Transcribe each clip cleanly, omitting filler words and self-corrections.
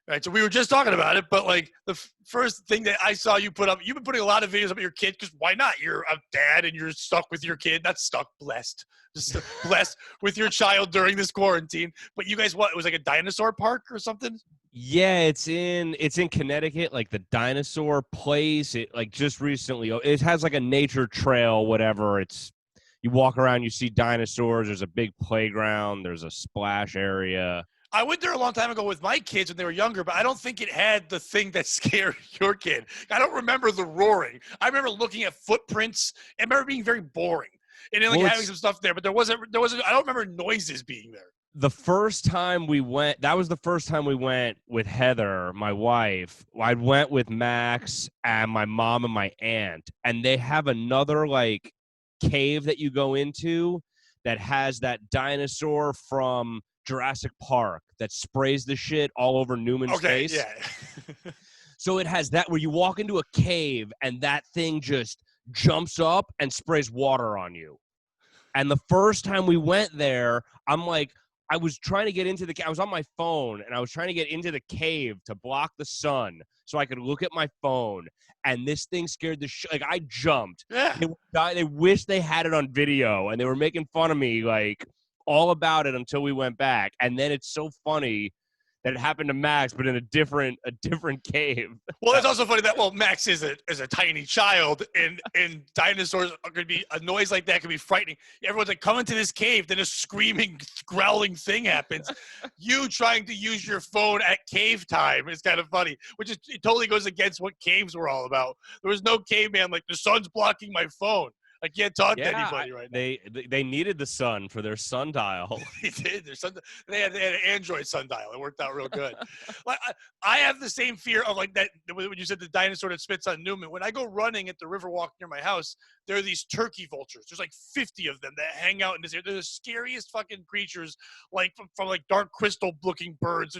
Right, so we were just talking about it, but like the first thing that I saw you put up, you've been putting a lot of videos up of your kid because why not? You're a dad and you're stuck with your kid. Not stuck, blessed. Just blessed with your child during this quarantine. But you guys, what? It was like a dinosaur park or something? Yeah, it's in Connecticut, like the dinosaur place. It like just recently, it has like a nature trail, whatever. It's you walk around, you see dinosaurs. There's a big playground. There's a splash area. I went there a long time ago with my kids when they were younger, but I don't think it had the thing that scared your kid. I don't remember the roaring. I remember looking at footprints and remember being very boring. And then like Well, having some stuff there, but there wasn't, I don't remember noises being there. the first time we went, that was the first time we went with Heather, my wife. I went with Max and my mom and my aunt, and they have another like cave that you go into that has that dinosaur from Jurassic Park that sprays the shit all over Newman's face. Yeah. So it has that where you walk into a cave and that thing just jumps up and sprays water on you. And the first time we went there, I'm like, I was trying to get into I was on my phone and I was trying to get into the cave to block the sun so I could look at my phone. And this thing scared like I jumped. Yeah. They wish they had it on video and they were making fun of me like all about it until we went back. And then it's so funny that it happened to Max, but in a different cave. Well, that's also funny that Max is a tiny child, and dinosaurs could be a noise like that could be frightening. Everyone's like, come into this cave, then a screaming, growling thing happens. You trying to use your phone at cave time is kind of funny, which is it totally goes against what caves were all about. There was no caveman like the sun's blocking my phone. I can't talk to anybody right now. They needed the sun for their sundial. They did. They had an Android sundial. It worked out real good. Like I have the same fear of like that when you said the dinosaur that spits on Newman. When I go running at the Riverwalk near my house, there are these turkey vultures. There's like 50 of them that hang out in this area. They're the scariest fucking creatures, like from like dark crystal looking birds.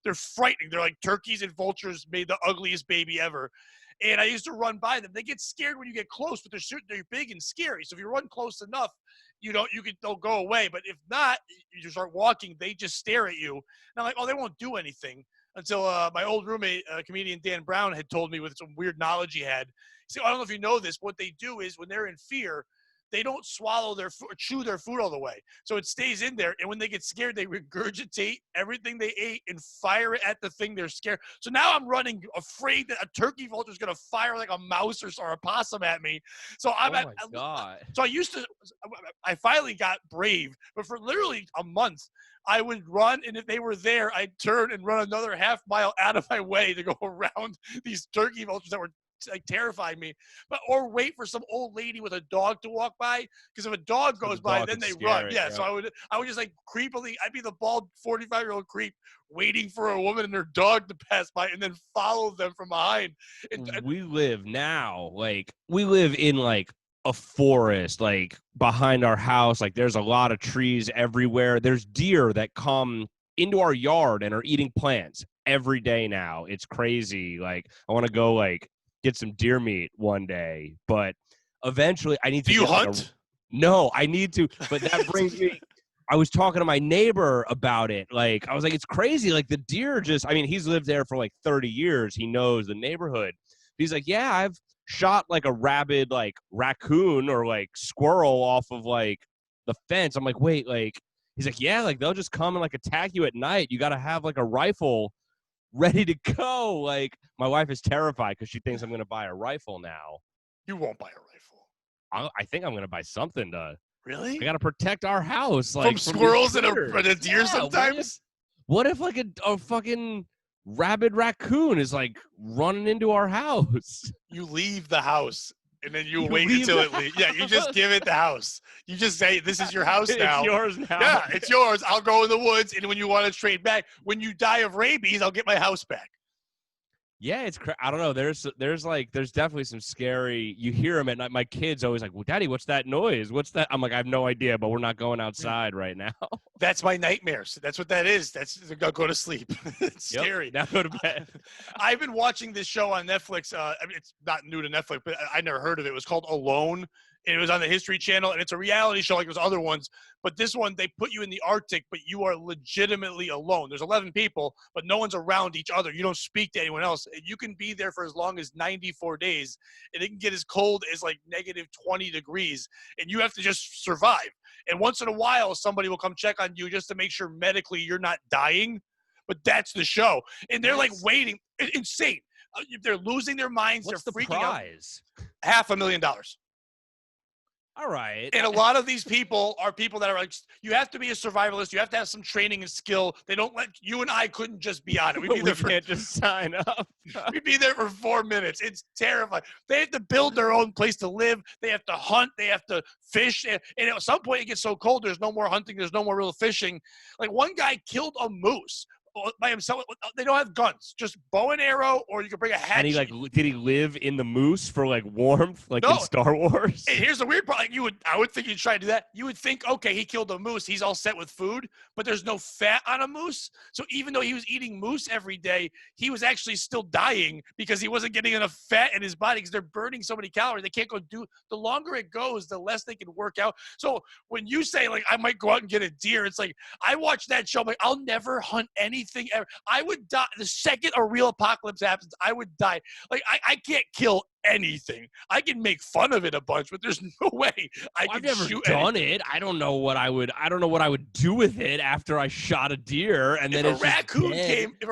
They're frightening. They're like turkeys and vultures made the ugliest baby ever. And I used to run by them. They get scared when you get close, but they're big and scary. So if you run close enough, they'll go away. But if not, you start walking, they just stare at you. And I'm like, oh, they won't do anything until my old roommate, comedian Dan Brown, had told me with some weird knowledge he had. He said, I don't know if you know this, but what they do is when they're in fear, they don't swallow their food, chew their food all the way. So it stays in there. And when they get scared, they regurgitate everything they ate and fire it at the thing they're scared. So now I'm running afraid that a turkey vulture is going to fire like a mouse or a possum at me. So God. So I finally got brave, but for literally a month, I would run, and if they were there, I'd turn and run another half mile out of my way to go around these turkey vultures that were like terrifying me, or wait for some old lady with a dog to walk by, because if a dog goes by, then they run. Yeah, so I would just like creepily, I'd be the bald 45-year-old creep waiting for a woman and her dog to pass by, and then follow them from behind. We live in like a forest, like behind our house. Like there's a lot of trees everywhere. There's deer that come into our yard and are eating plants every day now. It's crazy. Like I want to go like get some deer meat one day, but eventually I need to. Do you hunt? No, I need to. But that brings me. I was talking to my neighbor about it. Like I was like, it's crazy. Like the deer he's lived there for like 30 years. He knows the neighborhood. He's like, yeah, I've shot like a rabid like raccoon or like squirrel off of like the fence. I'm like, wait, like he's like, yeah, like they'll just come and like attack you at night. You got to have like a rifle ready to go. Like my wife is terrified because she thinks I'm going to buy a rifle now. You won't buy a rifle. I think I'm going to buy something to. Really? I got to protect our house, like from squirrels and a deer. Sometimes. What if like a fucking rabid raccoon is like running into our house? You leave the house. And then you wait until it leaves. Yeah, you just give it the house. You just say, this is your house now. It's yours now. Yeah, it's yours. I'll go in the woods, and when you want to trade back, when you die of rabies, I'll get my house back. Yeah, I don't know. There's definitely some scary. You hear them at night. My kid's always like, well, Daddy, what's that noise? What's that? I'm like, I have no idea, but we're not going outside right now. That's my nightmares. That's what that is. I'll go to sleep. It's scary. Now go to bed. I've been watching this show on Netflix. It's not new to Netflix, but I never heard of it. It was called Alone. and it was on the History Channel, and it's a reality show like those other ones. But this one, they put you in the Arctic, but you are legitimately alone. There's 11 people, but no one's around each other. You don't speak to anyone else. And you can be there for as long as 94 days, and it can get as cold as like negative 20 degrees, and you have to just survive. And once in a while, somebody will come check on you just to make sure medically you're not dying. But that's the show. And they're like waiting. Insane. They're losing their minds. What's they're the freaking prize? out. $500,000. All right. And a lot of these people are people that are like, you have to be a survivalist. You have to have some training and skill. They don't let you and I couldn't just be on it. We'd be there can't just sign up. we'd be there for 4 minutes. It's terrifying. They have to build their own place to live. They have to hunt. They have to fish. And at some point, it gets so cold, there's no more hunting. There's no more real fishing. Like one guy killed a moose by himself. They don't have guns, just bow and arrow, or you can bring a hatchet. And he did he live in the moose for like warmth, like in Star Wars? And here's the weird part: like I would think you'd try to do that. You would think, okay, he killed a moose, he's all set with food, but there's no fat on a moose. So even though he was eating moose every day, he was actually still dying because he wasn't getting enough fat in his body because they're burning so many calories. They can't go do. The longer it goes, the less they can work out. So when you say like I might go out and get a deer, it's like I watch that show. I'm like, I'll never hunt anything ever. I would die the second a real apocalypse happens. I would die. Like I can't kill anything. I can make fun of it a bunch, but there's no way I've never done it. I don't know what I would do with it after I shot a deer. And then if a raccoon came to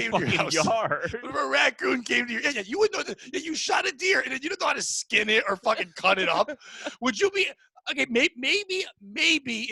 your house, yard. If a raccoon came to your you would know that you shot a deer and then you don't know how to skin it or fucking cut it up. Would you be okay? Maybe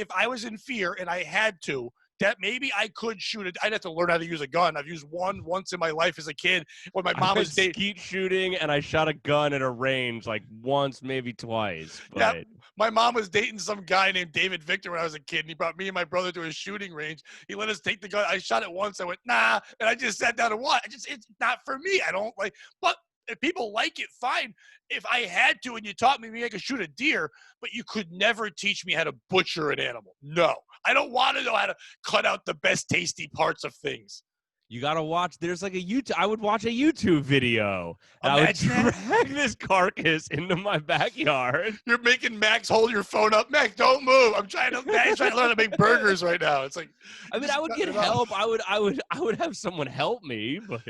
if I was in fear and I had to. That maybe I could shoot it. I'd have to learn how to use a gun. I've used one once in my life as a kid when my mom was dating. Skeet shooting, and I shot a gun at a range like once, maybe twice. But... Yeah, my mom was dating some guy named David Victor when I was a kid, and he brought me and my brother to a shooting range. He let us take the gun. I shot it once. I went, nah, and I just sat down and watched. It's not for me. I don't like, but if people like it, fine. If I had to and you taught me, maybe I could shoot a deer, but you could never teach me how to butcher an animal. No, I don't want to know how to cut out the best tasty parts of things. You got to watch. There's like a YouTube. I would watch a YouTube video. And I would drag this carcass into my backyard. You're making Max hold your phone up. Max, don't move. Max trying to learn how to make burgers right now. It's like, I mean, I would get help. I would have someone help me, but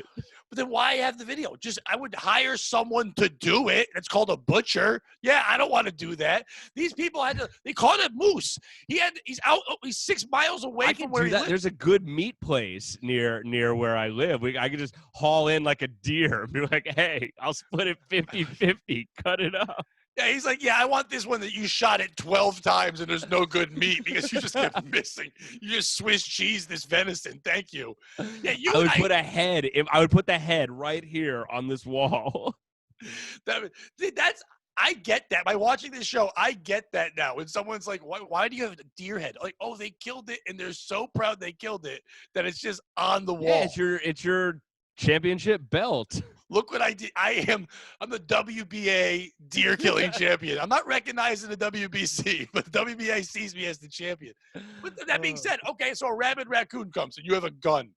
then why have the video? I would hire someone to do it. It's called a butcher. Yeah, I don't want to do that. These people they caught a moose. He's 6 miles away from where he lives. There's a good meat place near where I live. I could just haul in like a deer and be like, hey, I'll split it 50-50, cut it up. Yeah, he's like, yeah, I want this one that you shot it 12 times and there's no good meat because you just kept missing. You just Swiss cheese this venison. Thank you. Yeah, I would put the head right here on this wall. I get that. By watching this show, I get that now. When someone's like, why do you have a deer head? Like, oh, they killed it and they're so proud they killed it that it's just on the wall. Yeah, it's your championship belt. Look what I did. I'm the WBA deer killing champion. I'm not recognized in the WBC, but the WBA sees me as the champion. But that being said, okay, so a rabid raccoon comes and you have a gun.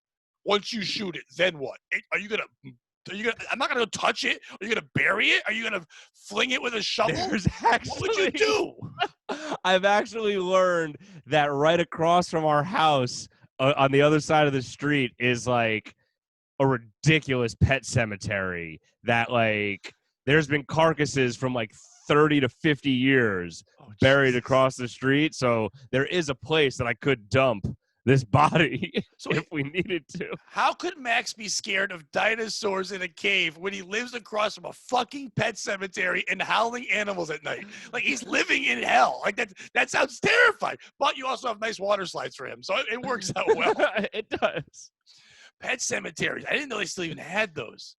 Once you shoot it, then what? I'm not gonna go touch it. Are you gonna bury it? Are you gonna fling it with a shovel? What would you do? I've actually learned that right across from our house, on the other side of the street, is like a ridiculous pet cemetery that like there's been carcasses from like 30 to 50 years buried across the street. So there is a place that I could dump this body if we needed to. How could Max be scared of dinosaurs in a cave when he lives across from a fucking pet cemetery and howling animals at night? Like he's living in hell. Like that sounds terrifying. But you also have nice water slides for him, so it works out well. It does. Pet cemeteries. I didn't know they still even had those.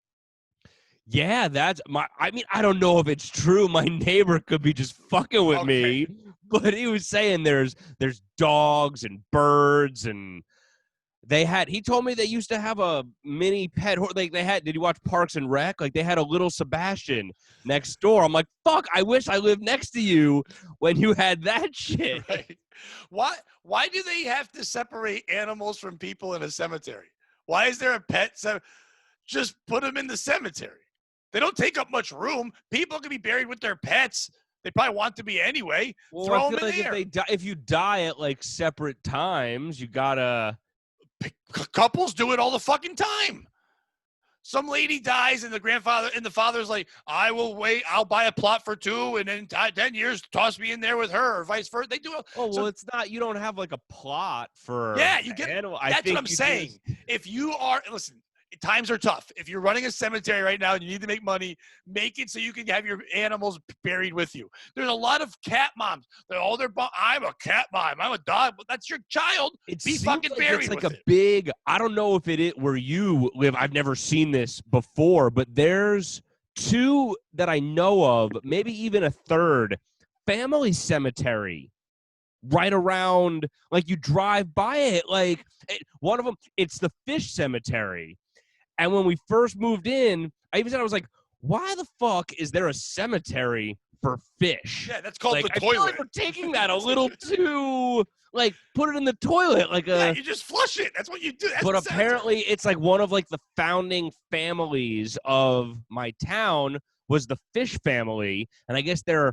Yeah, I mean, I don't know if it's true. My neighbor could be just fucking with me, but he was saying there's dogs and birds, and he told me they used to have a mini pet horse. Like did you watch Parks and Rec? Like they had a little Sebastian next door. I'm like, fuck, I wish I lived next to you when you had that shit. Right. Why do they have to separate animals from people in a cemetery? Why is there a pet cemetery? Just put them in the cemetery. They don't take up much room. People can be buried with their pets. They probably want to be anyway. Well, I Throw feel them in like there. if you die at like separate times, you gotta. Couples do it all the fucking time. Some lady dies and the father's like, I will wait. I'll buy a plot for 2 and then 10 years, toss me in there with her or vice versa. They do it. Oh, well, So, it's not. You don't have like a plot for. yeah, you get. Animal. I That's what think I'm you saying. just. If you are, listen, times are tough. If you're running a cemetery right now and you need to make money, make it so you can have your animals buried with you. There's a lot of cat moms. I'm a cat mom. I'm a dog. But that's your child. It Be seems fucking like buried it's like with a it. big. I don't know if it is where you live. I've never seen this before, but there's 2 that I know of, maybe even a third family cemetery right around. Like you drive by it, like one of them. It's the fish cemetery. And when we first moved in, I even said, I was like, why the fuck is there a cemetery for fish? Yeah, that's called Like, the I feel toilet. like we're taking that a little too, like, put it in the toilet. Like Yeah, you just flush it. That's what you do. That's but the apparently it's like one of like the founding families of my town was the fish family. And I guess I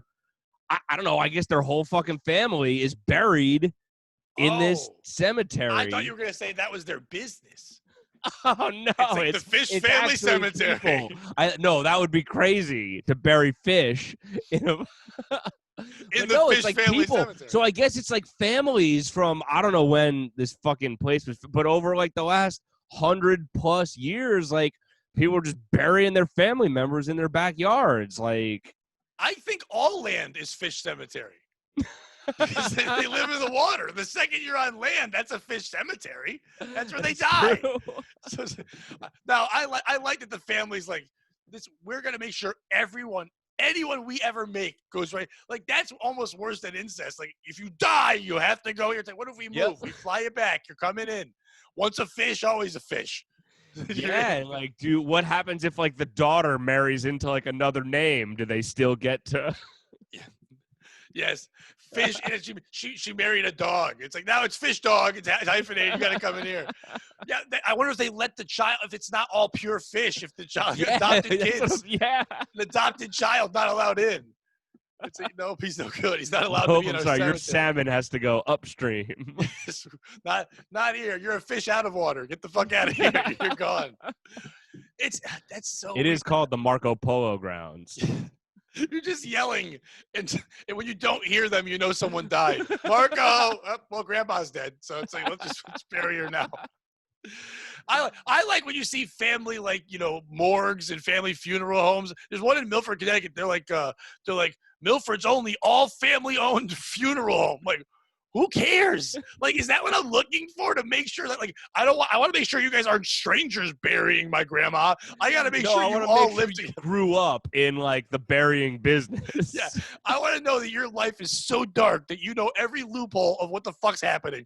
don't know, I guess their whole fucking family is buried in this cemetery. I thought you were going to say that was their business. Oh no! It's like the Fish Family Cemetery. People. No, that would be crazy to bury fish in a. In the no, Fish it's like Family people. Cemetery. So I guess it's like families from I don't know when this fucking place was, but over like the last 100+ years, like people were just burying their family members in their backyards. Like I think all land is fish cemetery. Because they live in the water. The second you're on land, that's a fish cemetery. That's where they die. So, now, I like that the family's like, this. We're going to make sure anyone we ever make goes right. Like, that's almost worse than incest. Like, if you die, you have to go here. It's like, what if we move? Yep. We fly you back. You're coming in. Once a fish, always a fish. Yeah, and like, what happens if like the daughter marries into like another name? Do they still get to? Yeah. Yes, fish. And she married a dog. It's like now it's fish dog. It's hyphenated. You got to come in here. Yeah, I wonder if they let the child. If it's not all pure fish. If the child, adopted kids, an adopted child not allowed in. It's like, nope, he's no good. He's not allowed to be in our cemetery. Your salmon has to go upstream. not here. You're a fish out of water. Get the fuck out of here. You're gone. That's so. It is called the Marco Polo grounds. You're just yelling, and when you don't hear them, you know someone died. Marco, oh, well, Grandma's dead, so it's like let's bury her now. I like when you see family morgues and family funeral homes. There's one in Milford, Connecticut. They're like Milford's only all family owned funeral home. Like, who cares? Like, is that what I'm looking for to make sure that I want to make sure you guys aren't strangers burying my grandma. I got to make sure you all live together. Grew up in like the burying business. Yeah, I want to know that your life is so dark that you know every loophole of what the fuck's happening.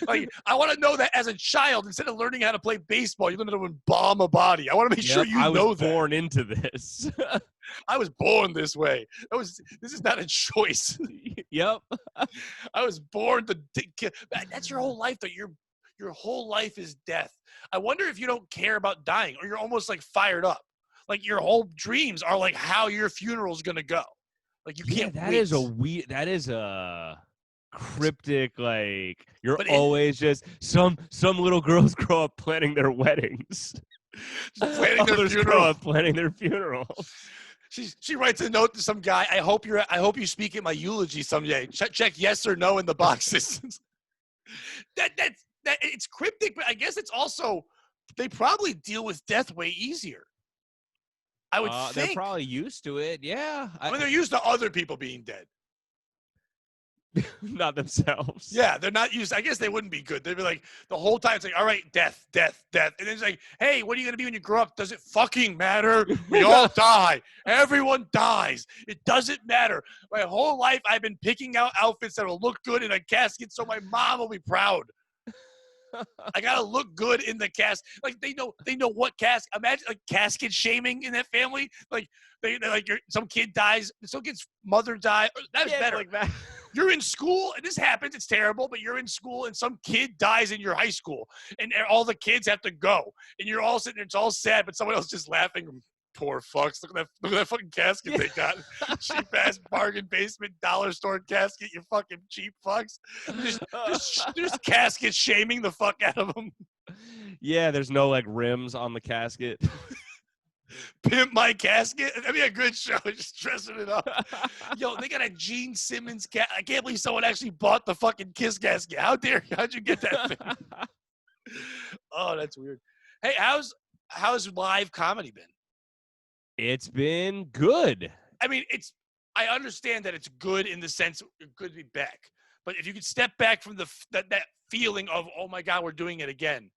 I want to know that as a child, instead of learning how to play baseball, you learn how to embalm a body. I want to make sure you know that. I was born into this. I was born this way. This is not a choice. Yep. I was born to. That's your whole life. That your whole life is death. I wonder if you don't care about dying, or you're almost like fired up. Like your whole dreams are like how your funeral's gonna go. Like you can't. That is a weird. That is a cryptic. Like you're always just some little girls grow up planning their weddings. Just planning their funeral. Planning their funeral. She writes a note to some guy. I hope you speak at my eulogy someday. Check yes or no in the boxes. that it's cryptic, but I guess it's also they probably deal with death way easier. I would think they're probably used to it. Yeah, I mean they're used to other people being dead. Not themselves. Yeah, they're not used. I guess they wouldn't be good. They'd be like the whole time. It's like, all right, death, death, death, and then it's like, hey, what are you gonna be when you grow up? Does it fucking matter? We all die. Everyone dies. It doesn't matter. My whole life, I've been picking out outfits that will look good in a casket, so my mom will be proud. I gotta look good in the casket. Like they know what casket. Imagine like casket shaming in that family. Like they like some kid dies, some kid's mother died. That's better. Like that. You're in school, and this happens. It's terrible, but you're in school, and some kid dies in your high school, and all the kids have to go, and you're all sitting there. It's all sad, but someone else just laughing. Poor fucks. Look at that fucking casket they got. Cheap ass bargain basement dollar store casket. You fucking cheap fucks. Just casket shaming the fuck out of them. Yeah, there's no like rims on the casket. Pimp My Casket. That'd be a good show. Just dressing it up. Yo, they got a Gene Simmons casket. I can't believe someone actually bought the fucking Kiss casket. How dare you? How'd you get that thing? Oh, that's weird. Hey, how's live comedy been? It's been good. I mean, I understand that it's good in the sense it's good to be back. But if you could step back from that feeling of, oh my God, we're doing it again.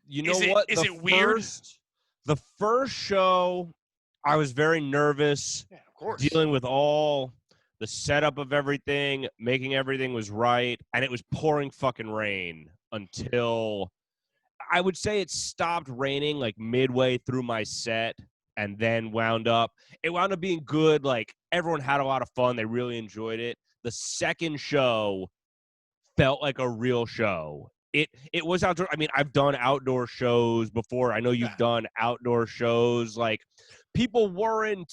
You know what? Is it weird? The first show, I was very nervous. Yeah, of course. Dealing with all the setup of everything, making everything was right, and it was pouring fucking rain until I would say it stopped raining like midway through my set. And then it wound up being good. Like, everyone had a lot of fun. They really enjoyed it. The second show felt like a real show. It was outdoor. I mean, I've done outdoor shows before. I know you've done outdoor shows. Like, people weren't,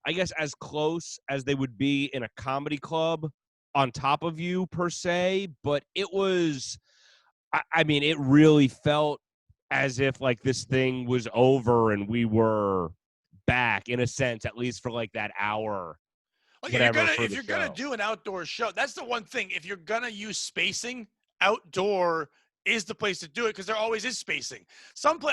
I guess, as close as they would be in a comedy club on top of you, per se. But it was, I mean, it really felt as if like this thing was over and we were back in a sense, at least for like that hour. If you're gonna do an outdoor show, that's the one thing. If you're gonna use spacing, outdoor is the place to do it because there always is spacing.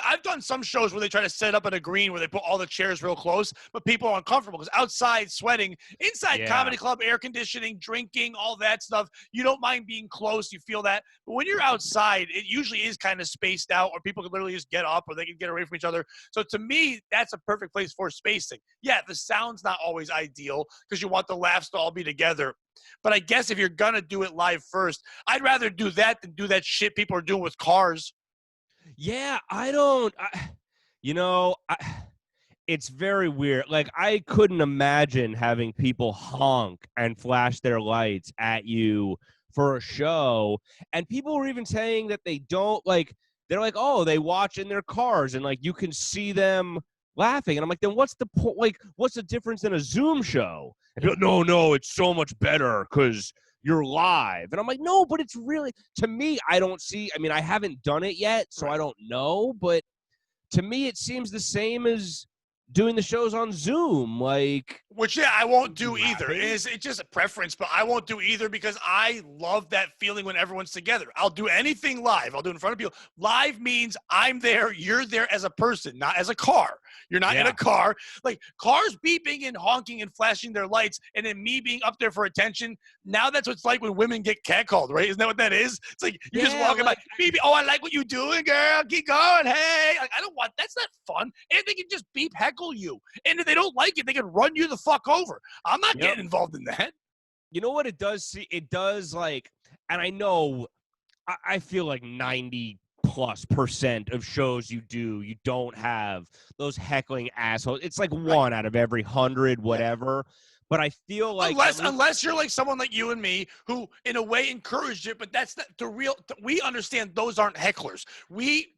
I've done some shows where they try to set up in a green where they put all the chairs real close, but people are uncomfortable because outside sweating, inside comedy club, air conditioning, drinking, all that stuff. You don't mind being close. You feel that. But when you're outside, it usually is kind of spaced out or people can literally just get up or they can get away from each other. So to me, that's a perfect place for spacing. Yeah, the sound's not always ideal because you want the laughs to all be together. But I guess if you're going to do it live first, I'd rather do that than do that shit people are doing with cars. Yeah, it's very weird. Like, I couldn't imagine having people honk and flash their lights at you for a show. And people were even saying that they don't, like, they're like, oh, they watch in their cars and, like, you can see them laughing. And I'm like, then what's the point? Like, what's the difference in a Zoom show? And like, no, it's so much better because you're live. And I'm like, no, but it's really, to me, I haven't done it yet, so I don't know. But to me, it seems the same as doing the shows on Zoom. Like, which, yeah, I won't do either. It's just a preference, but I won't do either because I love that feeling when everyone's together. I'll do anything live. I'll do it in front of people. Live means I'm there, you're there as a person, not as a car. You're not in a car. Like, cars beeping and honking and flashing their lights and then me being up there for attention. Now that's what it's like when women get catcalled, right? Isn't that what that is? It's like you're just walking by, beep, oh, I like what you're doing, girl. Keep going. Hey. Like, I don't want, that's not fun. And they can just beep heckle you. And if they don't like it, they can run you the fuck over. I'm not getting involved in that. You know what it does? It does, like, and I know, I feel like 90+% of shows you don't have those heckling assholes. It's like one out of every 100, whatever. But I feel like unless you're like someone like you and me who in a way encouraged it, but that's not the real. We understand those aren't hecklers. We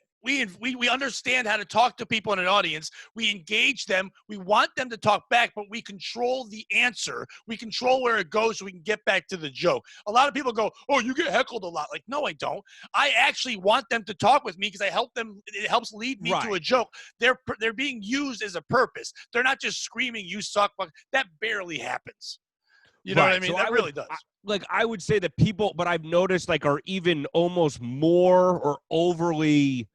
understand how to talk to people in an audience. We engage them. We want them to talk back, but we control the answer. We control where it goes so we can get back to the joke. A lot of people go, oh, you get heckled a lot. Like, no, I don't. I actually want them to talk with me because I help them. It helps lead me to a joke. They're being used as a purpose. They're not just screaming, you suck. That barely happens. You know what I mean? So that really does. I would say that people, but I've noticed, like, are even almost more or overly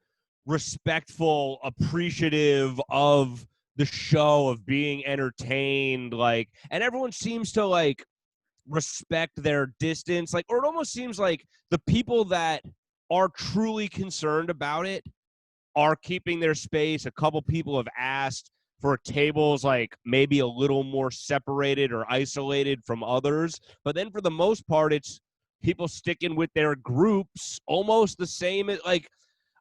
respectful, appreciative of the show, of being entertained, like, and everyone seems to, like, respect their distance, like, or it almost seems like the people that are truly concerned about it are keeping their space. A couple people have asked for tables, like, maybe a little more separated or isolated from others, but then for the most part, it's people sticking with their groups, almost the same as, like,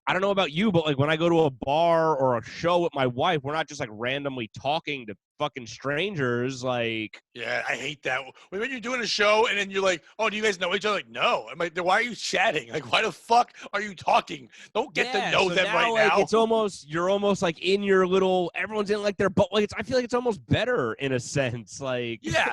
I don't know about you, but, like, when I go to a bar or a show with my wife, we're not just, like, randomly talking to fucking strangers. Like, Yeah, I hate that. When you're doing a show and then you're like, "Oh, do you guys know each other?" Like, no. I'm like, then why are you chatting? Like, why the fuck are you talking? Don't get to yeah. know So them now, right like, now. you're almost like in your little. Everyone's in like their but. Like, I feel like it's almost better in a sense. Like, Yeah,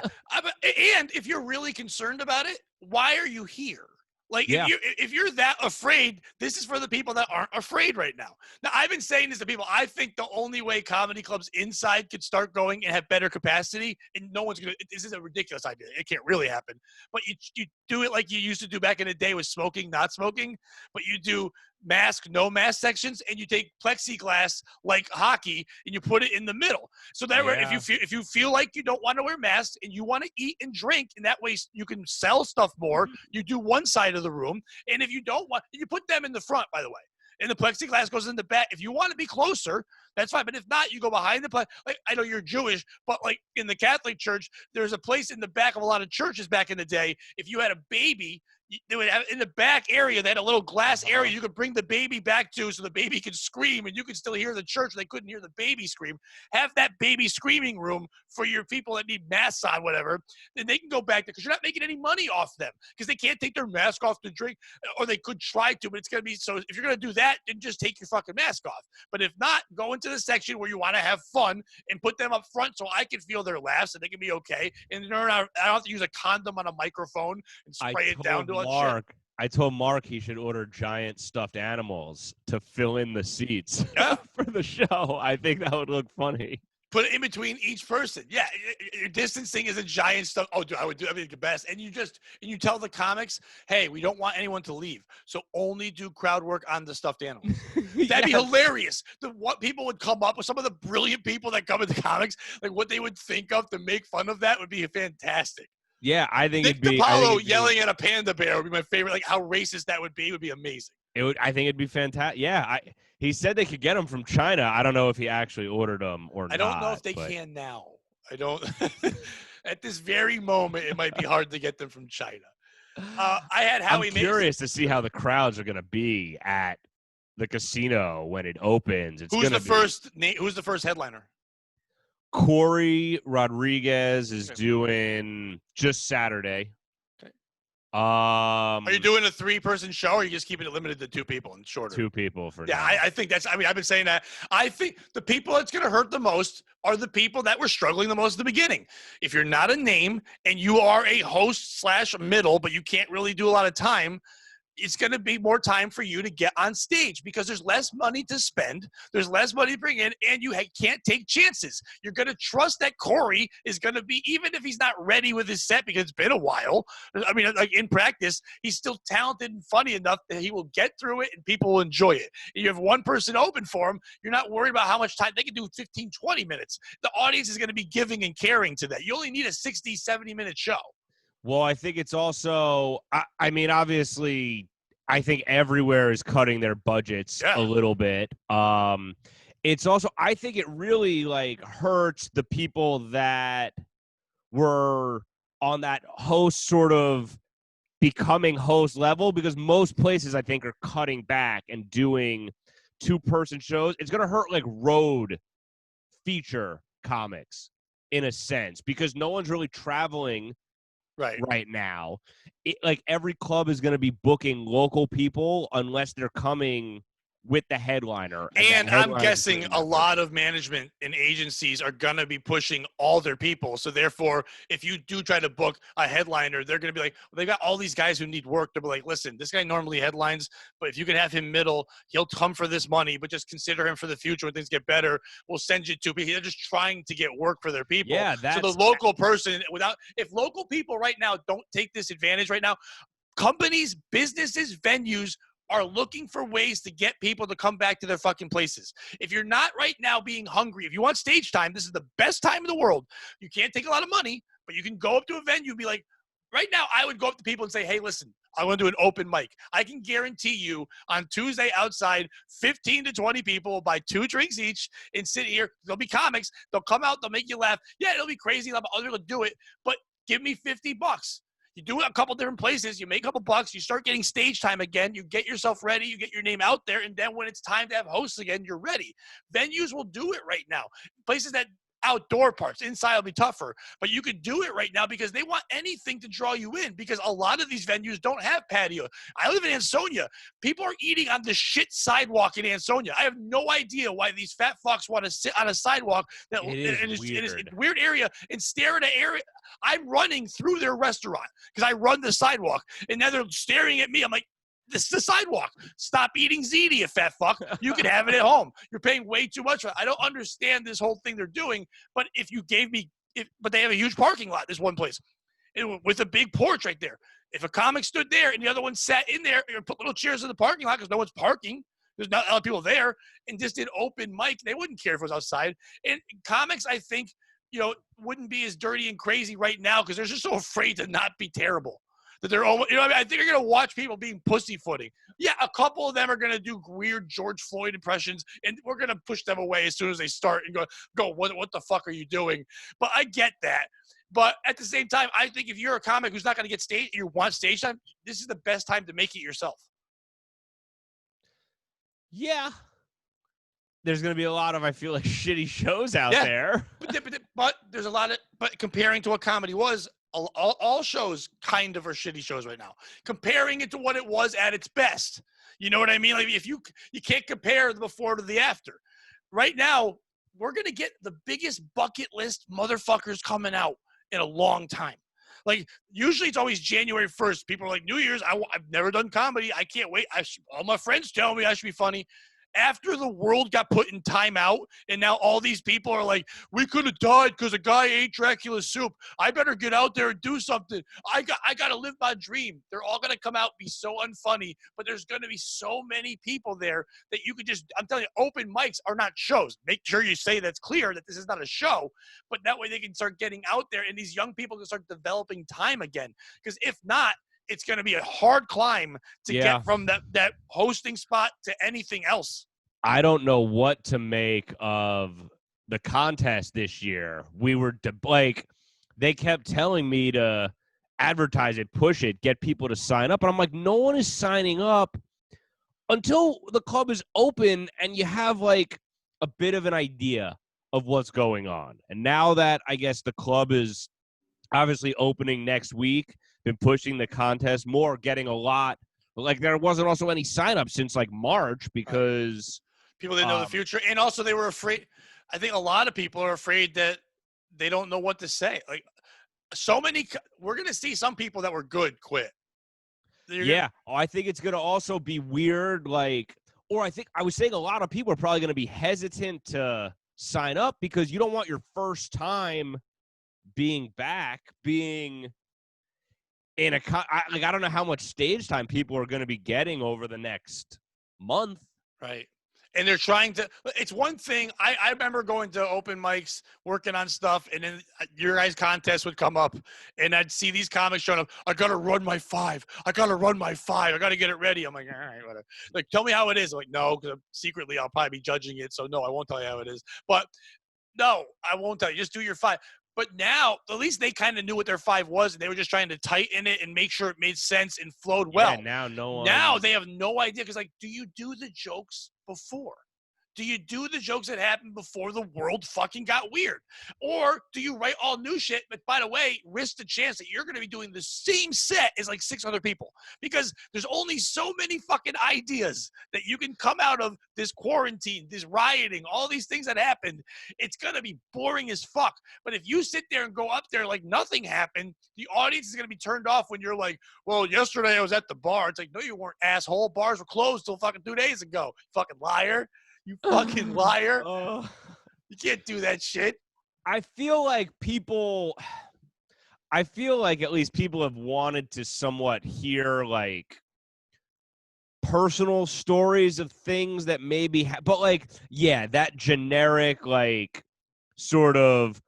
and if you're really concerned about it, why are you here? Like yeah. if you're that afraid, this is for the people that aren't afraid right now. Now I've been saying this to people. I think the only way comedy clubs inside could start going and have better capacity, and no one's gonna. This is a ridiculous idea. It can't really happen. But you do it like you used to do back in the day with smoking, not smoking. But you do mask, no mask sections, and you take plexiglass like hockey, and you put it in the middle. So that Yeah. if you feel like you don't want to wear masks and you want to eat and drink, and that way you can sell stuff more, you do one side of the room. And if you don't want, you put them in the front, by the way. And the plexiglass goes in the back. If you want to be closer, that's fine. But if not, you go behind the plex. Like, I know you're Jewish, but like in the Catholic Church, there's a place in the back of a lot of churches back in the day. If you had a baby, they would have in the back area, they had a little glass area you could bring the baby back to so the baby could scream and you could still hear the church. They couldn't hear the baby scream. Have that baby screaming room for your people that need masks on, whatever. Then they can go back there because you're not making any money off them because they can't take their mask off to drink, or they could try to, but it's going to be so. If you're going to do that, then just take your fucking mask off. But if not, go into the section where you want to have fun and put them up front so I can feel their laughs and they can be okay. And I don't have to use a condom on a microphone and spray it down to I told Mark he should order giant stuffed animals to fill in the seats for the show. I think that would look funny. Put it in between each person. Yeah, your distancing is a giant stuff. Oh, dude, I would do everything the best. And you tell the comics, hey, we don't want anyone to leave, so only do crowd work on the stuffed animals. That'd be hilarious. What people would come up with, some of the brilliant people that come into comics, like what they would think of to make fun of that would be fantastic. Yeah, I think Nick DiPaolo yelling at a panda bear would be my favorite. Like how racist that would be amazing. I think it'd be fantastic. Yeah, he said they could get them from China. I don't know if he actually ordered them or not. I don't know if they can now. I don't. At this very moment, it might be hard to get them from China. I had Howie. I'm curious to see how the crowds are going to be at the casino when it opens. Who's the first headliner? Corey Rodriguez is doing just Saturday. Okay. Are you doing a 3-person show, or are you just keeping it limited to 2 people and shorter? 2 people for now. Yeah, I think that's. I mean, I've been saying that. I think the people that's going to hurt the most are the people that were struggling the most at the beginning. If you're not a name and you are a host / middle, but you can't really do a lot of time, it's going to be more time for you to get on stage because there's less money to spend. There's less money to bring in, and you can't take chances. You're going to trust that Corey is going to be, even if he's not ready with his set because it's been a while. I mean, like in practice, he's still talented and funny enough that he will get through it and people will enjoy it. And you have one person open for him. You're not worried about how much time they can do 15, 20 minutes. The audience is going to be giving and caring to that. You only need a 60, 70-minute show. Well, I think it's also, I mean, obviously, I think everywhere is cutting their budgets a little bit. It's also, I think it really like hurts the people that were on that host sort of becoming host level, because most places I think are cutting back and doing 2-person shows. It's going to hurt like road feature comics in a sense, because no one's really traveling right now. Like every club is going to be booking local people unless they're coming with the headliner. And I'm guessing a lot of management and agencies are going to be pushing all their people. So therefore, if you do try to book a headliner, they're going to be like, well, they got all these guys who need work. They'll be like, listen, this guy normally headlines, but if you can have him middle, he'll come for this money, but just consider him for the future when things get better. We'll send you to people. They're just trying to get work for their people. Yeah, so the local person, if local people right now don't take this advantage right now, companies, businesses, venues are looking for ways to get people to come back to their fucking places. If you're not right now being hungry, if you want stage time, this is the best time in the world. You can't take a lot of money, but you can go up to a venue and be like, right now, I would go up to people and say, hey, listen, I want to do an open mic. I can guarantee you on Tuesday outside, 15 to 20 people will buy 2 drinks each and sit here. There'll be comics. They'll come out. They'll make you laugh. Yeah, it'll be crazy. Other people will do it, but give me $50. You do it a couple different places, you make a couple bucks, you start getting stage time again, you get yourself ready, you get your name out there, and then when it's time to have hosts again, you're ready. Venues will do it right now. Places that outdoor parts. Inside will be tougher, but you could do it right now because they want anything to draw you in because a lot of these venues don't have patio. I live in Ansonia. People are eating on the shit sidewalk in Ansonia. I have no idea why these fat fucks want to sit on a sidewalk that It is it is weird. a weird area and stare at an area. I'm running through their restaurant because I run the sidewalk, and now they're staring at me. I'm like, this is the sidewalk. Stop eating ziti, you fat fuck. You can have it at home. You're paying way too much for it. I don't understand this whole thing they're doing, but if you gave me, but they have a huge parking lot, this one place, with a big porch right there. If a comic stood there and the other one sat in there, or put little chairs in the parking lot because no one's parking, there's not a lot of people there, and just did open mic, they wouldn't care if it was outside. And comics, I think, wouldn't be as dirty and crazy right now because they're just so afraid to not be terrible. That they're almost, what I mean? I think you're going to watch people being pussyfooting. Yeah, a couple of them are going to do weird George Floyd impressions, and we're going to push them away as soon as they start and go, what the fuck are you doing? But I get that. But at the same time, I think if you're a comic who's not going to get stage, you want stage time, this is the best time to make it yourself. Yeah. There's going to be a lot of, I feel like, shitty shows out there. But there's a lot of, but comparing to what comedy was, all shows kind of are shitty shows right now. Comparing it to what it was at its best. You know what I mean? Like if you can't compare the before to the after. Right now, we're going to get the biggest bucket list motherfuckers coming out in a long time. Like usually it's always January 1st. People are like, New Year's, I've never done comedy. I can't wait. All my friends tell me I should be funny. After the world got put in timeout, and now all these people are like, we could have died because a guy ate Dracula's soup. I better get out there and do something. I got to live my dream. They're all going to come out, be so unfunny, but there's going to be so many people there that you could just, I'm telling you, open mics are not shows. Make sure you say that's clear that this is not a show, but that way they can start getting out there and these young people can start developing time again. Because if not, it's going to be a hard climb to get from that hosting spot to anything else. I don't know what to make of the contest this year. We were they kept telling me to advertise it, push it, get people to sign up. And I'm like, no one is signing up until the club is open and you have like a bit of an idea of what's going on. And now that I guess the club is obviously opening next week, been pushing the contest more, getting a lot. But like there wasn't also any sign-ups since like March because people didn't know the future. And also they were afraid. I think a lot of people are afraid that they don't know what to say. Like we're going to see some people that were good quit. I think it's going to also be weird. Or I think I was saying a lot of people are probably going to be hesitant to sign up because you don't want your first time being in I don't know how much stage time people are going to be getting over the next month. Right. And they're trying to, it's one thing. I remember going to open mics, working on stuff, and then your guys' contest would come up, and I'd see these comics showing up. I got to run my 5. I got to get it ready. I'm like, all right, whatever. Like, tell me how it is. I'm like, no, because secretly I'll probably be judging it. So no, I won't tell you how it is. But no, I won't tell you. Just do your 5. But now, at least they kind of knew what their 5 was, and they were just trying to tighten it and make sure it made sense and flowed well. Now they have no idea because, like, do you do the jokes before? Do you do the jokes that happened before the world fucking got weird? Or do you write all new shit, but by the way, risk the chance that you're going to be doing the same set as like 6 other people? Because there's only so many fucking ideas that you can come out of this quarantine, this rioting, all these things that happened. It's going to be boring as fuck. But if you sit there and go up there like nothing happened, the audience is going to be turned off when you're like, well, yesterday I was at the bar. It's like, no, you weren't, asshole. Bars were closed till fucking 2 days ago. Fucking liar. You fucking liar. You can't do that shit. I feel like at least people have wanted to somewhat hear like personal stories of things that maybe but like, yeah, that generic, like sort of,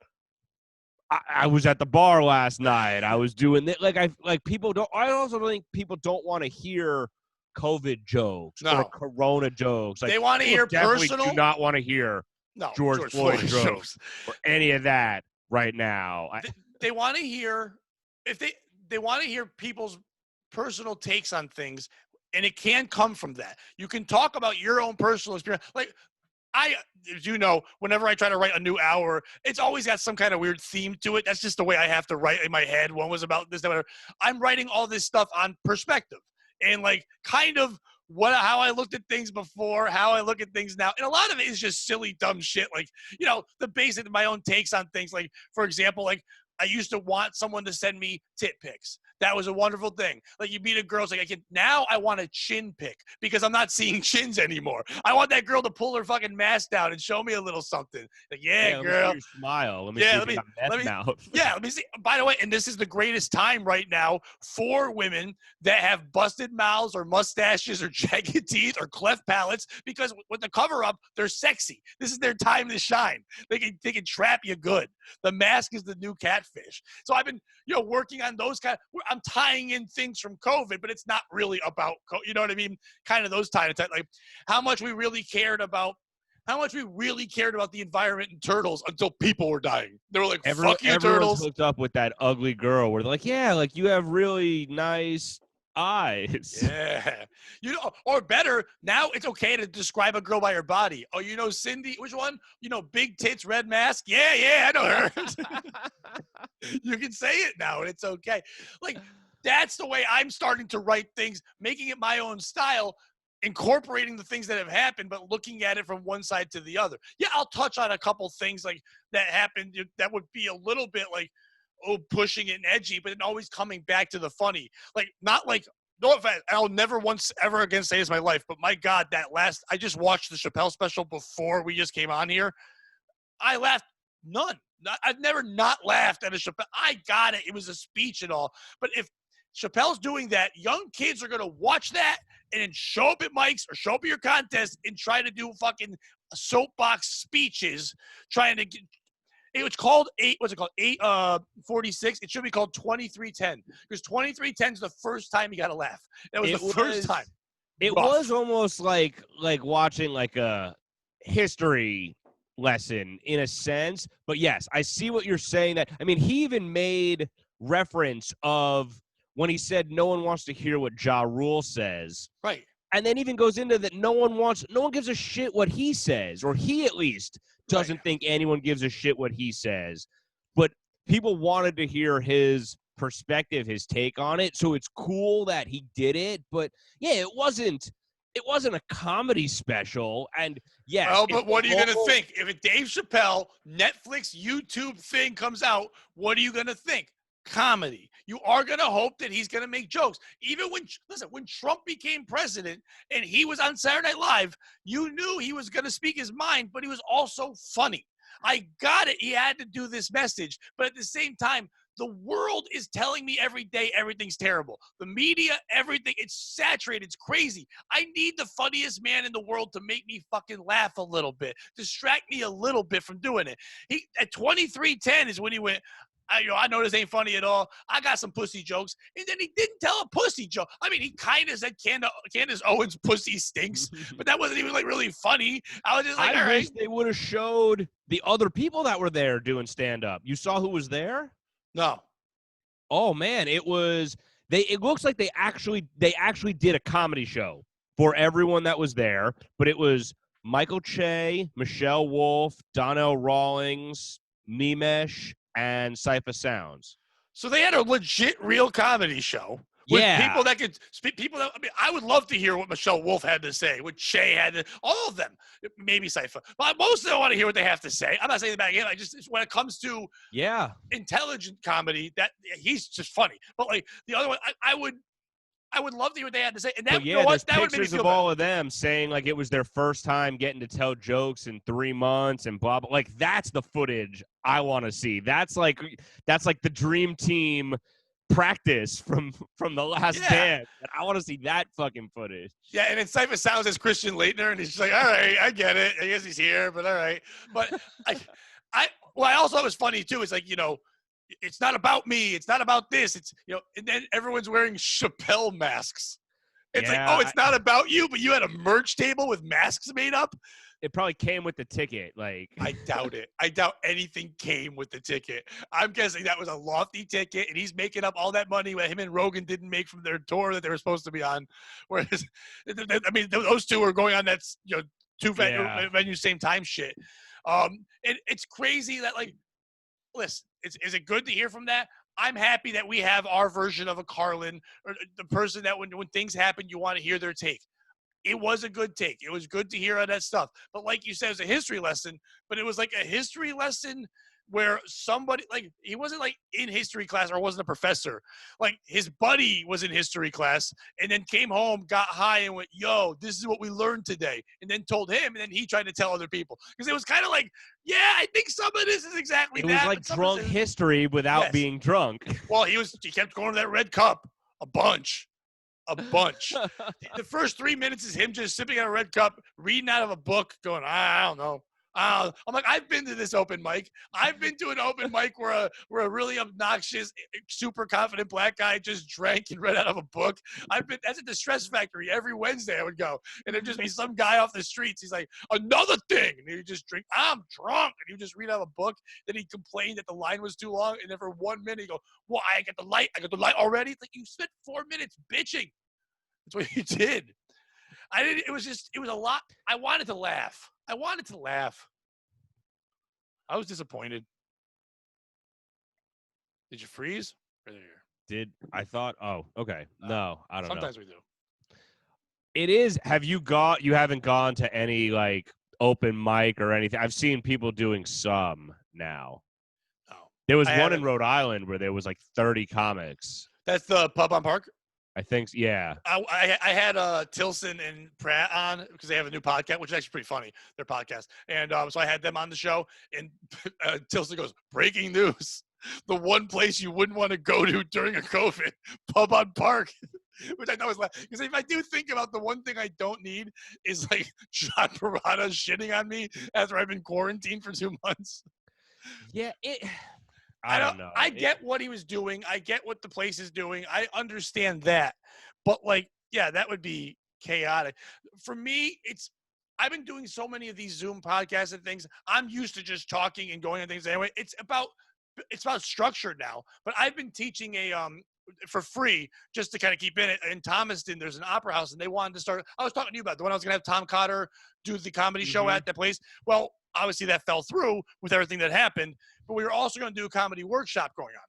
I was at the bar last night. I was doing that. I also think people don't want to hear COVID jokes or Corona jokes. Like, they want to hear personal. Do not want to hear George Floyd jokes or any of that right now. They want to hear they want to hear people's personal takes on things, and it can come from that. You can talk about your own personal experience. Like, as you know, whenever I try to write a new hour, it's always got some kind of weird theme to it. That's just the way I have to write in my head. One was about this, that, whatever. I'm writing all this stuff on perspective and like kind of how I looked at things before, how I look at things now. And a lot of it is just silly, dumb shit. Like, the basic, my own takes on things. Like, for example, like I used to want someone to send me tit pics. That was a wonderful thing. Like you meet a girl, it's like now I want a chin pic because I'm not seeing chins anymore. I want that girl to pull her fucking mask down and show me a little something. Like, Yeah, girl. let me see your smile. Let me see if you got meth mouth. Yeah, let me see. By the way, and this is the greatest time right now for women that have busted mouths or mustaches or jagged teeth or cleft palates because with the cover up, they're sexy. This is their time to shine. They can trap you good. The mask is the new catfish. So I've been, working on those I'm tying in things from COVID, but it's not really about, you know what I mean? Kind of those kind of like how much we really cared about the environment and turtles until people were dying. They were like, fuck you, turtles. Hooked up with that ugly girl where they're like, yeah, like you have really nice eyes. Yeah. Or better, now it's okay to describe a girl by her body. Oh, Cindy? Which one? Big tits, red mask? Yeah, I know her. You can say it now, and it's okay. Like, that's the way I'm starting to write things, making it my own style, incorporating the things that have happened, but looking at it from one side to the other. Yeah, I'll touch on a couple things like that happened that would be a little bit like, pushing it and edgy, but then always coming back to the funny. Like, not like, no offense, I'll never once ever again say this in my life, but my God, I just watched the Chappelle special before we just came on here. I laughed none. I've never not laughed at a Chappelle. I got it. It was a speech and all. But if Chappelle's doing that, young kids are going to watch that and then show up at mics or show up at your contest and try to do fucking soapbox speeches trying to get. It's called 846. It should be called 2310 because 2310 is the first time you got to laugh. That was the first time. It was almost like watching like a history lesson in a sense. But yes, I see what you're saying. That I mean, he even made reference of when he said no one wants to hear what Ja Rule says. Right. And then even goes into that no one gives a shit what he says, or he at least doesn't think anyone gives a shit what he says. But people wanted to hear his perspective, his take on it. So it's cool that he did it. But yeah, it wasn't a comedy special. And yes. Well, but what are you going to think? If a Dave Chappelle Netflix YouTube thing comes out, what are you going to think? Comedy. You are going to hope that he's going to make jokes. Even when Trump became president and he was on Saturday Night Live, you knew he was going to speak his mind, but he was also funny. I got it. He had to do this message. But at the same time, the world is telling me every day everything's terrible. The media, everything, it's saturated. It's crazy. I need the funniest man in the world to make me fucking laugh a little bit, distract me a little bit from doing it. He at 23:10 is when he went, I know this ain't funny at all. I got some pussy jokes. And then he didn't tell a pussy joke. I mean, he kind of said Candace Owens' pussy stinks, but that wasn't even like really funny. I was just like, all right. Wish they would have showed the other people that were there doing stand-up. You saw who was there? No. Oh, man. It looks like they actually did a comedy show for everyone that was there, but it was Michael Che, Michelle Wolf, Donnell Rawlings, Nimesh, and Cypher Sounds. So they had a legit real comedy show with people that could speak. I would love to hear what Michelle Wolf had to say, what Shay had to, all of them, maybe Cypher. But most of them want to hear what they have to say. I'm not saying that back in. When it comes to intelligent comedy, that he's just funny. But like the other one, I would love to hear what they had to say. And that, there's that would make me pictures feel of better. all of them saying like it was their first time getting to tell jokes in 3 months and blah blah. Like that's the footage I want to see. That's like the dream team practice from the last dance. I want to see that fucking footage. Yeah, and then Cypher Sounds as Christian Leitner, and he's just like, all right, I get it. I guess he's here, but all right. But I also was funny too. It's like, it's not about me. It's not about this. It's, and then everyone's wearing Chappelle masks. It's like, oh, it's not about you, but you had a merch table with masks made up. It probably came with the ticket. Like, I doubt it. I doubt anything came with the ticket. I'm guessing that was a lofty ticket, and he's making up all that money that him and Rogan didn't make from their tour that they were supposed to be on. Whereas, I mean, those two were going on that two Yeah. venues, same time shit. It's crazy that like, listen, is it good to hear from that? I'm happy that we have our version of a Carlin, or the person that when things happen, you want to hear their take. It was a good take. It was good to hear all that stuff. But like you said, it was a history lesson, but it was like a history lesson where somebody, like, he wasn't like in history class or wasn't a professor. Like his buddy was in history class and then came home, got high and went, yo, this is what we learned today. And then told him, and then he tried to tell other people. Because it was kind of like, yeah, I think some of this is exactly It that. was like drunk history without being drunk. Well, he kept going to that red cup a bunch. The first 3 minutes is him just sipping on a red cup, reading out of a book, going, I don't know. I'm like, I've been to this open mic. I've been to an open mic where a really obnoxious, super confident black guy just drank and read out of a book. That's at the Stress Factory. Every Wednesday I would go. And it'd just be some guy off the streets. He's like, another thing. And he'd just drink, I'm drunk. And he'd just read out of a book. Then he complained that the line was too long. And then for 1 minute, he'd go, well, I got the light already. It's like, you spent 4 minutes bitching. That's what you did. It was a lot. I wanted to laugh. I was disappointed. Did you freeze? I thought, oh, okay. No, I don't know. Sometimes we do. It is, you haven't gone to any like open mic or anything? I've seen people doing some now. No. There was one in Rhode Island where there was like 30 comics. That's the Pub on Park? I think, yeah. I had Tilson and Pratt on because they have a new podcast, which is actually pretty funny, their podcast. And so I had them on the show, and Tilson goes, breaking news. The one place you wouldn't want to go to during a COVID, Pub on Park, which I know is because if I do think about the one thing I don't need is like John Parada shitting on me after I've been quarantined for 2 months. Yeah, I don't know. I get what he was doing. I get what the place is doing. I understand that. But, like, yeah, that would be chaotic. For me, I've been doing so many of these Zoom podcasts and things. I'm used to just talking and going on things anyway. It's about structure now. But I've been teaching for free just to kind of keep in it. In Thomaston, there's an opera house, and they wanted to start. I was talking to you about the one I was going to have Tom Cotter do the comedy show at that place. Well, obviously that fell through with everything that happened, but we were also going to do a comedy workshop going on.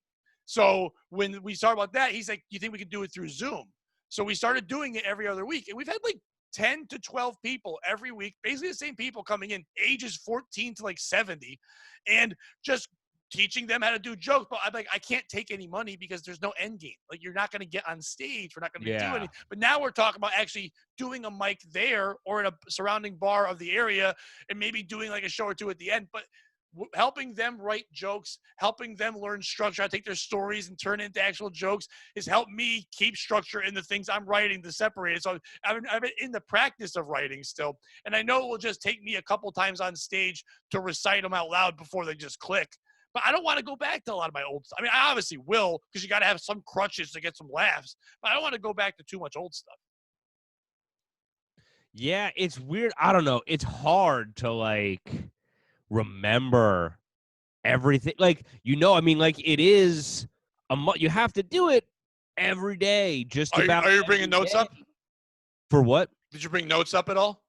So when we started about that, he's like, you think we could do it through Zoom? So we started doing it every other week, and we've had like 10 to 12 people every week, basically the same people coming in, ages 14 to like 70, and just teaching them how to do jokes. But I'm like, I can't take any money because there's no end game. Like, you're not going to get on stage. We're not going to be doing anything. But now we're talking about actually doing a mic there or in a surrounding bar of the area and maybe doing like a show or two at the end. But helping them write jokes, helping them learn structure, I take their stories and turn it into actual jokes, has helped me keep structure in the things I'm writing to separate it. So I've been in the practice of writing still. And I know it will just take me a couple times on stage to recite them out loud before they just click. But I don't want to go back to a lot of my old stuff. I mean, I obviously will, because you got to have some crutches to get some laughs. But I don't want to go back to too much old stuff. Yeah, it's weird. I don't know. It's hard to, like, remember everything. Like, I mean, like, it is you have to do it every day. Just about. Are you bringing notes up? For what? Did you bring notes up at all?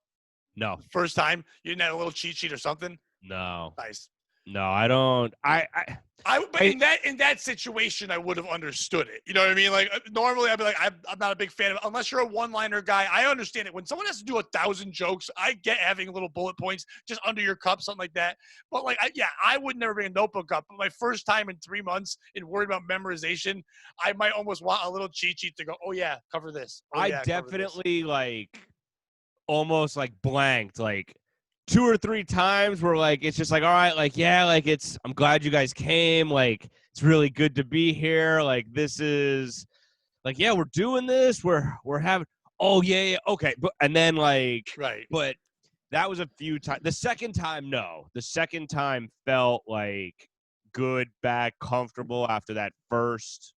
No. First time? You didn't have a little cheat sheet or something? No. Nice. No, I don't. But in that situation, I would have understood it. You know what I mean? Like, normally I'd be like, I'm not a big fan of it. Unless you're a one-liner guy, I understand it. When someone has to do 1,000 jokes, I get having little bullet points just under your cup, something like that. But like, I would never bring a notebook up. But my first time in 3 months in worried about memorization, I might almost want a little cheat sheet to go, oh yeah, cover this. Oh, I definitely like almost like blanked like 2 or 3 times where like it's just like, all right, like, yeah, like I'm glad you guys came, like it's really good to be here, like this is like, yeah, we're doing this, we're having, oh yeah, okay, but and then like, right, but that was a few times. The second time felt like good, bad, comfortable after that first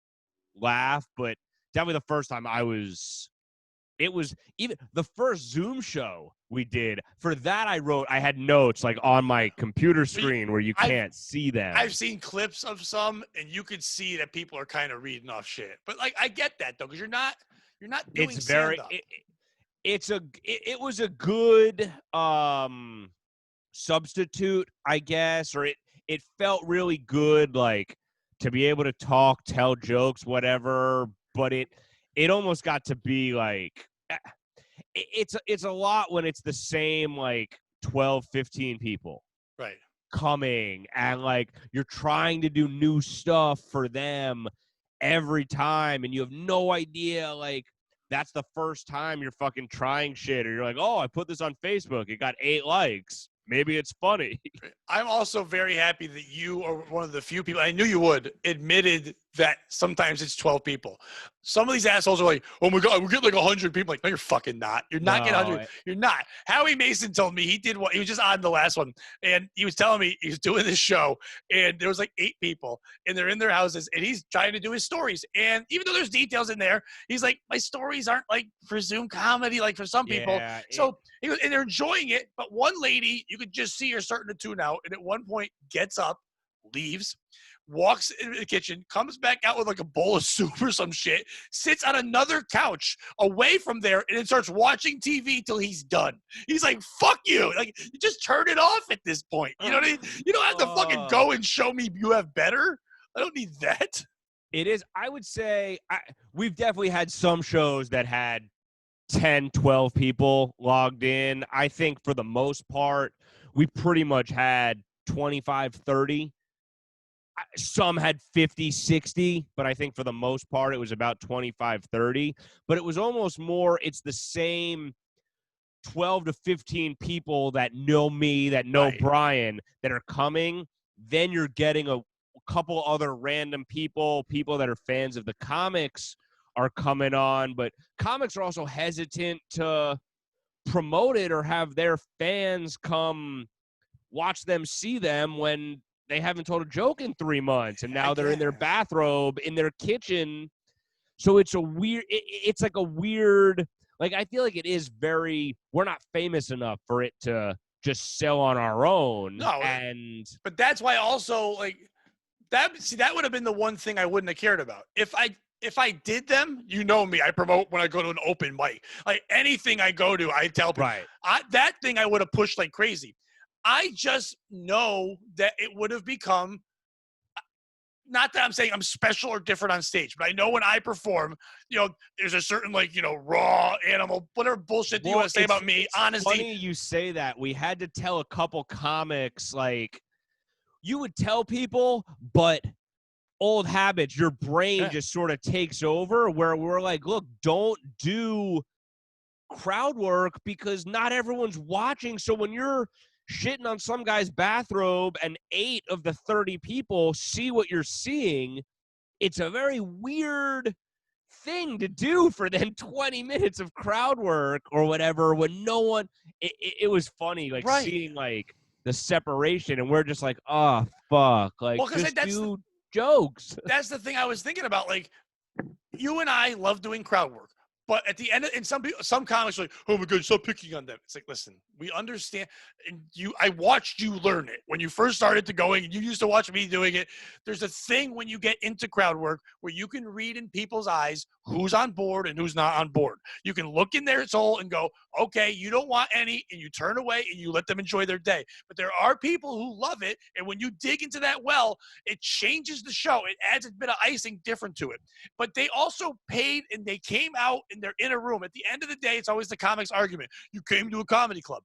laugh, but definitely the first time it was even the first Zoom show we did. For that, I had notes like on my computer screen where you can't see them. I've seen clips of some, and you could see that people are kind of reading off shit. But like, I get that though, because you're not doing stand-up. it was a good substitute, I guess, or it felt really good, like to be able to talk, tell jokes, whatever. But it almost got to be like it's a lot when it's the same like 12, 15 people Right. coming, and like you're trying to do new stuff for them every time, and you have no idea, like that's the first time you're fucking trying shit, or you're like, oh, I put this on Facebook, it got 8 likes, maybe it's funny. I'm also very happy that you are one of the few people, I knew you would, admitted that sometimes it's 12 people. Some of these assholes are like, oh my God, we're getting like 100 people. Like, no, you're fucking not. You're not getting 100. You're not. Howie Mason told me he did what, he was just on the last one, and he was telling me he was doing this show, and there was like 8 people, and they're in their houses, and he's trying to do his stories. And even though there's details in there, he's like, my stories aren't like for Zoom comedy, like for some people. Yeah, So he goes, and they're enjoying it. But one lady, you could just see her starting to tune out, and at one point gets up, leaves, walks into the kitchen, comes back out with like a bowl of soup or some shit, sits on another couch away from there, and then starts watching TV till he's done. He's like, fuck you. Like, you just turn it off at this point. You know what I mean? You don't have to fucking go and show me you have better. I don't need that. it is. I would say we've definitely had some shows that had 10, 12 people logged in. I think for the most part, we pretty much had 25, 30. Some had 50, 60, but I think for the most part, it was about 25, 30. But it was almost more, it's the same 12 to 15 people that know me, that know Right. Brian, that are coming. Then you're getting a couple other random people that are fans of the comics are coming on. But comics are also hesitant to promote it or have their fans come watch them, see them when they haven't told a joke in 3 months, and now they're in their bathrobe in their kitchen. So it's a weird, it's like a weird, like I feel like it is very, we're not famous enough for it to just sell on our own. No, and but that's why also like that. See, that would have been the one thing I wouldn't have cared about if I did them. You know me, I promote when I go to an open mic. Like anything I go to, I tell people. Right. That thing I would have pushed like crazy. I just know that it would have become, not that I'm saying I'm special or different on stage, but I know when I perform, there's a certain like, raw animal, whatever bullshit you want to say about me, honesty. Funny you say that. We had to tell a couple comics, like, you would tell people, but old habits, your brain just sort of takes over, where we're like, look, don't do crowd work because not everyone's watching. So when you're shitting on some guy's bathrobe and 8 of the 30 people see what you're seeing, it's a very weird thing to do for then 20 minutes of crowd work or whatever when no one, it was funny, like seeing like the separation, and we're just like, oh fuck, like, well, just do jokes. That's the thing I was thinking about. Like, you and I love doing crowd work. But at the end, and some comics are like, oh my God, stop picking on them. It's like, listen, we understand. And I watched you learn it when you first started to going, and you used to watch me doing it. There's a thing when you get into crowd work where you can read in people's eyes who's on board and who's not on board. You can look in their soul and go, okay, you don't want any, and you turn away and you let them enjoy their day. But there are people who love it, and when you dig into that well, it changes the show. It adds a bit of icing different to it. But they also paid, and they came out, and they're in a room. At the end of the day, it's always the comics argument. You came to a comedy club.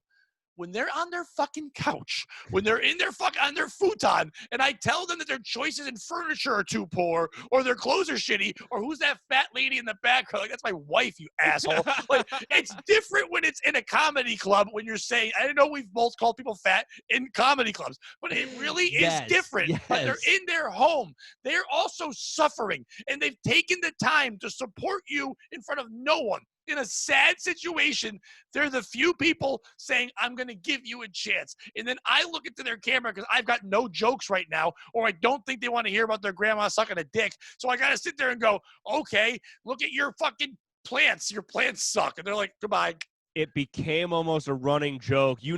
When they're on their fucking couch, when they're in their on their futon, and I tell them that their choices in furniture are too poor, or their clothes are shitty, or who's that fat lady in the background? Like, that's my wife, you asshole. Like, it's different when it's in a comedy club, when you're saying, I know we've both called people fat in comedy clubs, but it really is different. Yes. Like, they're in their home. They're also suffering, and they've taken the time to support you in front of no one. In a sad situation, they're the few people saying, I'm going to give you a chance. And then I look into their camera because I've got no jokes right now, or I don't think they want to hear about their grandma sucking a dick. So I got to sit there and go, okay, look at your fucking plants. Your plants suck. And they're like, goodbye. It became almost a running joke. They're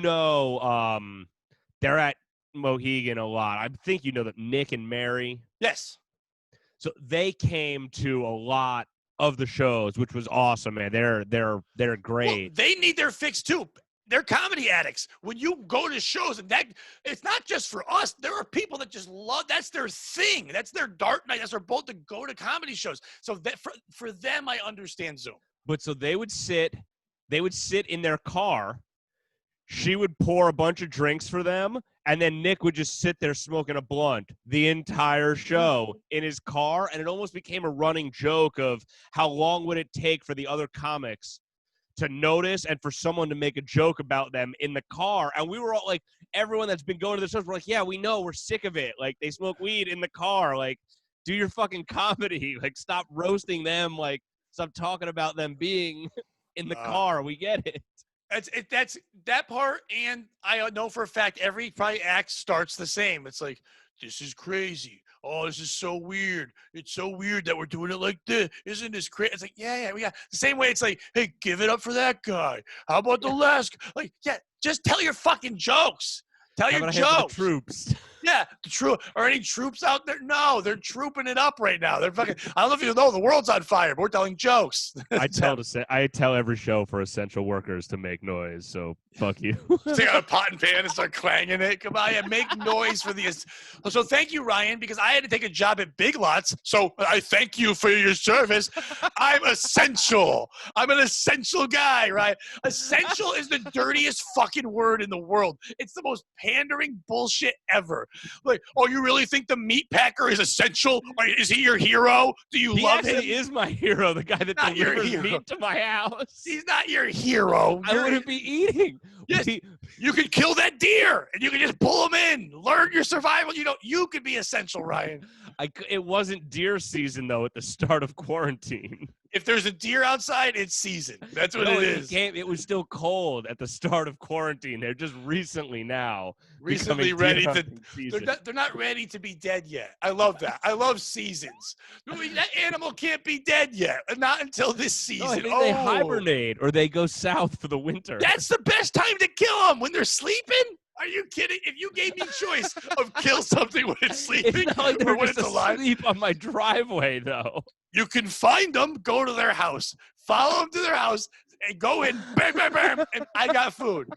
at Mohegan a lot. I think you know that Nick and Mary. Yes. So they came to a lot of the shows, which was awesome, man. They're great. Well, they need their fix too. They're comedy addicts. When you go to shows, and that it's not just for us. There are people that just love. That's their thing. That's their dark night. That's their boat to go to comedy shows. So that for them, I understand Zoom. But so they would sit in their car. She would pour a bunch of drinks for them, and then Nick would just sit there smoking a blunt the entire show in his car, and it almost became a running joke of how long would it take for the other comics to notice and for someone to make a joke about them in the car. And we were all like, everyone that's been going to the shows, we're like, yeah, we know, we're sick of it. Like, they smoke weed in the car. Like, do your fucking comedy. Like, stop roasting them. Like, stop talking about them being in the car. We get it. That's that part, and I know for a fact every probably act starts the same. It's like, this is crazy. Oh, this is so weird. It's so weird that we're doing it like this. Isn't this crazy? It's like, yeah, we got the same way. It's like, hey, give it up for that guy. How about the last? Like, yeah, just tell your fucking jokes. Tell your jokes. Troops. Yeah, are any troops out there? No, they're trooping it up right now. They're fucking. I don't know if you know, the world's on fire, but we're telling jokes. I tell every show for essential workers to make noise. So fuck you. Take out a pot and pan and start clanging it. Come on, yeah, make noise for the. So thank you, Ryan, because I had to take a job at Big Lots. So I thank you for your service. I'm essential. I'm an essential guy, right? Essential is the dirtiest fucking word in the world. It's the most pandering bullshit ever. Like, oh, you really think the meat packer is essential? Or is he your hero? Do you love him? He is my hero, the guy that delivers meat to my house. He's not your hero. I wouldn't be eating. Yes, you could kill that deer, and you could just pull him in. Learn your survival. You could be essential, Ryan. It wasn't deer season, though, at the start of quarantine. If there's a deer outside, it's season. That's what it is. It was still cold at the start of quarantine. They're just recently now. Recently ready to. They're not ready to be dead yet. I love that. I love seasons. That animal can't be dead yet. Not until this season. No, I think they hibernate or they go south for the winter. That's the best time to kill them, when they're sleeping. Are you kidding? If you gave me choice of kill something when it's sleeping or when it's alive. Sleep on my driveway, though. You can find them, go to their house, follow them to their house, and go in, bam, bam, bam, and I got food.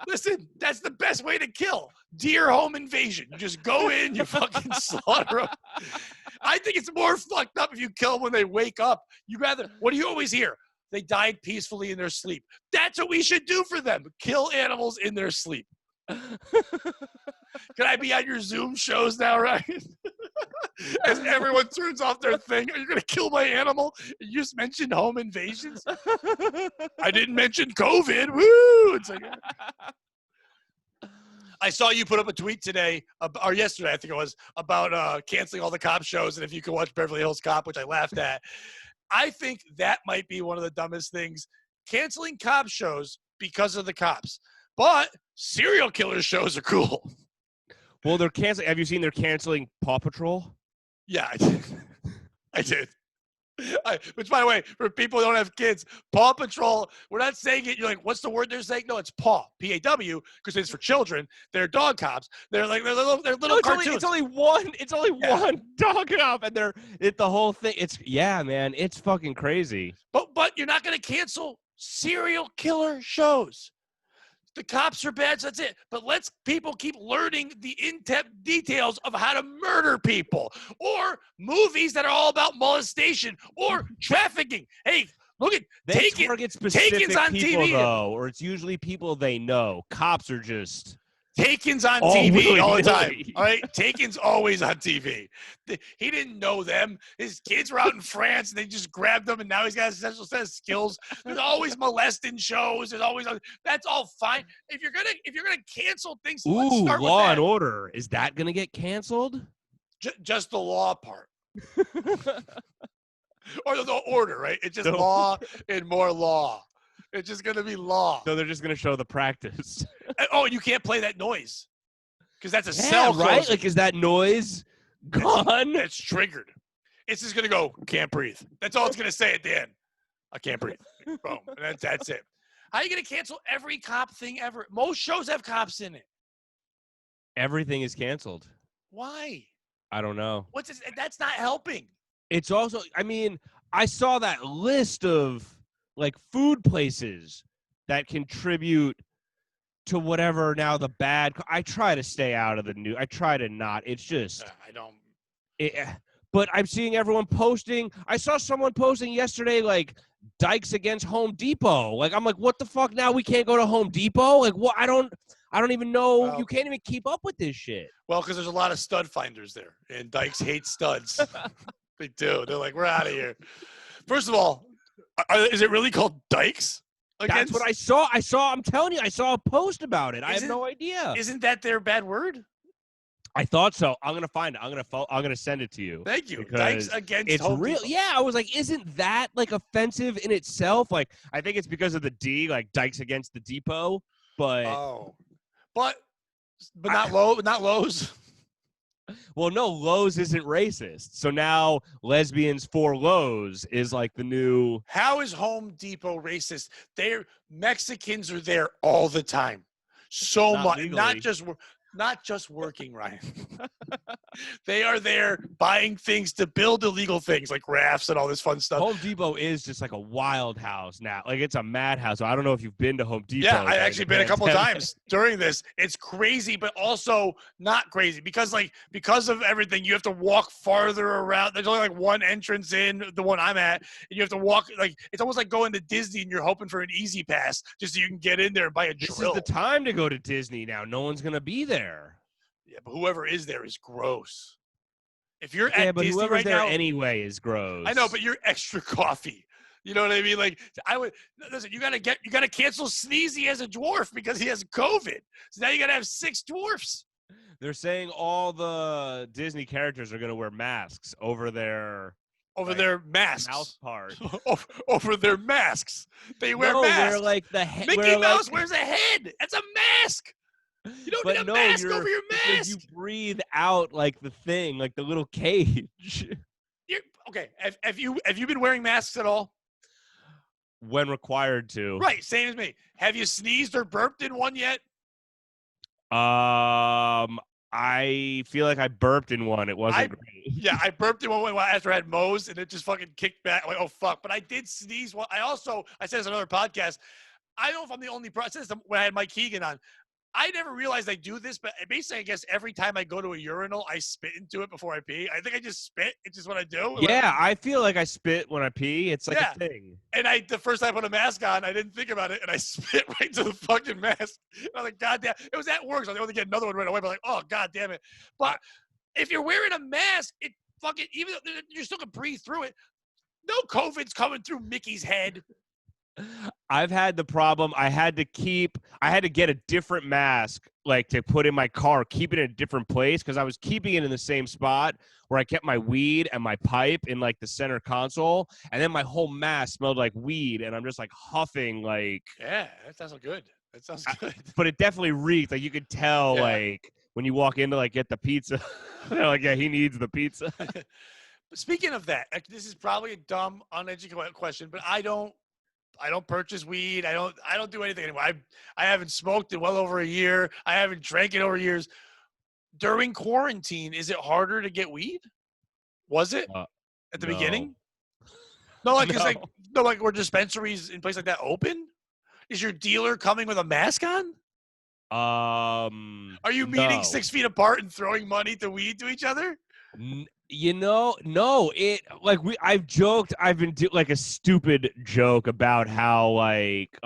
Listen, that's the best way to kill. Deer home invasion. You just go in, you fucking slaughter them. I think it's more fucked up if you kill them when they wake up. What do you always hear? They died peacefully in their sleep. That's what we should do for them. Kill animals in their sleep. Can I be on your Zoom shows now, Ryan? As everyone turns off their thing, are you going to kill my animal? You just mentioned home invasions. I didn't mention COVID. Woo! It's like, I saw you put up a tweet today, or yesterday, I think it was, about canceling all the cop shows, and if you could watch Beverly Hills Cop, which I laughed at. I think that might be one of the dumbest things. Canceling cop shows because of the cops. But serial killer shows are cool. Well, they're canceling. Have you seen they're canceling Paw Patrol? Yeah, I did. I did. Which, by the way, for people who don't have kids, Paw Patrol, we're not saying it. You're like, what's the word they're saying? No, it's Paw, P-A-W, because it's for children. They're dog cops. They're little cartoons. It's only one dog cop, and the whole thing. Man, it's fucking crazy. But you're not going to cancel serial killer shows. The cops are bad, so that's it. But let's people keep learning the in-depth details of how to murder people, or movies that are all about molestation or trafficking. Hey, look at target specific Taken's on people, TV, though, or it's usually people they know. Cops are just Taken's on TV all the time. All right, Taken's always on TV. He didn't know them. His kids were out in France, and they just grabbed them, and now he's got a special set of skills. There's always molesting shows. There's always that's all fine. If you're gonna cancel things, let's start with Law that. and Order, is that gonna get canceled? Just the law part, or the order, right? It's just law and more law. It's just going to be law. So they're just going to show the practice. Oh, and you can't play that noise because that's a cell phone. Right? Like, is that noise gone? It's triggered. It's just going to go, can't breathe. That's all it's going to say at the end. I can't breathe. Boom. And that's it. How are you going to cancel every cop thing ever? Most shows have cops in it. Everything is canceled. Why? I don't know. That's not helping. It's also, I mean, I saw that list of like food places that contribute to whatever now the bad. I try to stay out of the news. I try to not. It's just, I don't. but I'm seeing everyone posting. I saw someone posting yesterday, like Dykes against Home Depot. Like, I'm like, what the fuck? Now we can't go to Home Depot? Like, what? I don't even know. Well, you can't even keep up with this shit. Well, because there's a lot of stud finders there, and Dykes hates studs. They do. They're like, we're out of here. First of all, is it really called Dykes? That's what I saw. I'm telling you, I saw a post about it. I have no idea. Isn't that their bad word? I thought so. I'm gonna find it. I'm gonna send it to you. Thank you. Dykes against it's Home real. Depot. Yeah, I was like, isn't that like offensive in itself? Like, I think it's because of the D, like Dykes against the Depot. But but not Lowe's. Well, no, Lowe's isn't racist. So now lesbians for Lowe's is like the new. How is Home Depot racist? Mexicans are there all the time. So much, not just working, Ryan. They are there buying things to build illegal things like rafts and all this fun stuff. Home Depot is just like a wild house now. Like, it's a madhouse. I don't know if you've been to Home Depot. Yeah, I've actually been a couple of times during this. It's crazy, but also not crazy because of everything, you have to walk farther around. There's only like one entrance in, the one I'm at, and you have to walk it's almost like going to Disney and you're hoping for an easy pass just so you can get in there and buy a drill. This is the time to go to Disney now. No one's gonna be there. Yeah, but whoever is there is gross. If you're at but Disney whoever's right there now, anyway is gross. I know, but you're extra coffee. You know what I mean? Like, listen. You gotta cancel Sneezy as a dwarf because he has COVID. So now you gotta have 6 dwarfs. They're saying all the Disney characters are gonna wear masks over their masks. mouth part. over their masks. They wear masks. They're like the head. Mickey Mouse wears a head. That's a mask. You don't need a mask over your mask. Because you breathe out like the thing, like the little cage. Okay. Have you been wearing masks at all? When required to. Right. Same as me. Have you sneezed or burped in one yet? I feel like I burped in one. It wasn't great. Yeah, I burped in one after I had Moe's, and it just fucking kicked back. Like, oh, fuck. But I did sneeze. I said this on another podcast. I don't know if I'm the only person. I said this when I had Mike Keegan on. I never realized I do this, but basically, I guess every time I go to a urinal, I spit into it before I pee. I think I just spit. It's just what I do. Yeah, I feel like I spit when I pee. It's like a thing. And the first time I put a mask on, I didn't think about it, and I spit right to the fucking mask. And I was like, God damn. It was at work, so I was able to get another one right away. But like, oh, God damn it. But if you're wearing a mask, it fucking, even though you still can breathe through it, no COVID's coming through Mickey's head. I've had the problem. I had to get a different mask, like to put in my car, keep it in a different place because I was keeping it in the same spot where I kept my weed and my pipe in like the center console, and then my whole mask smelled like weed, and I'm just like huffing like. Yeah, that sounds good. That sounds good. But it definitely reeked. Like you could tell, like when you walk in to like get the pizza, they're like, yeah, he needs the pizza. Speaking of that, this is probably a dumb, uneducated question, but I don't purchase weed. I don't do anything anymore. I haven't smoked in well over a year. I haven't drank in over years. During quarantine, is it harder to get weed? Was it at the beginning? No, like No. like were dispensaries in places like that open? Is your dealer coming with a mask on? Are you meeting 6 feet apart and throwing money to weed to each other? No. I've been like a stupid joke about how like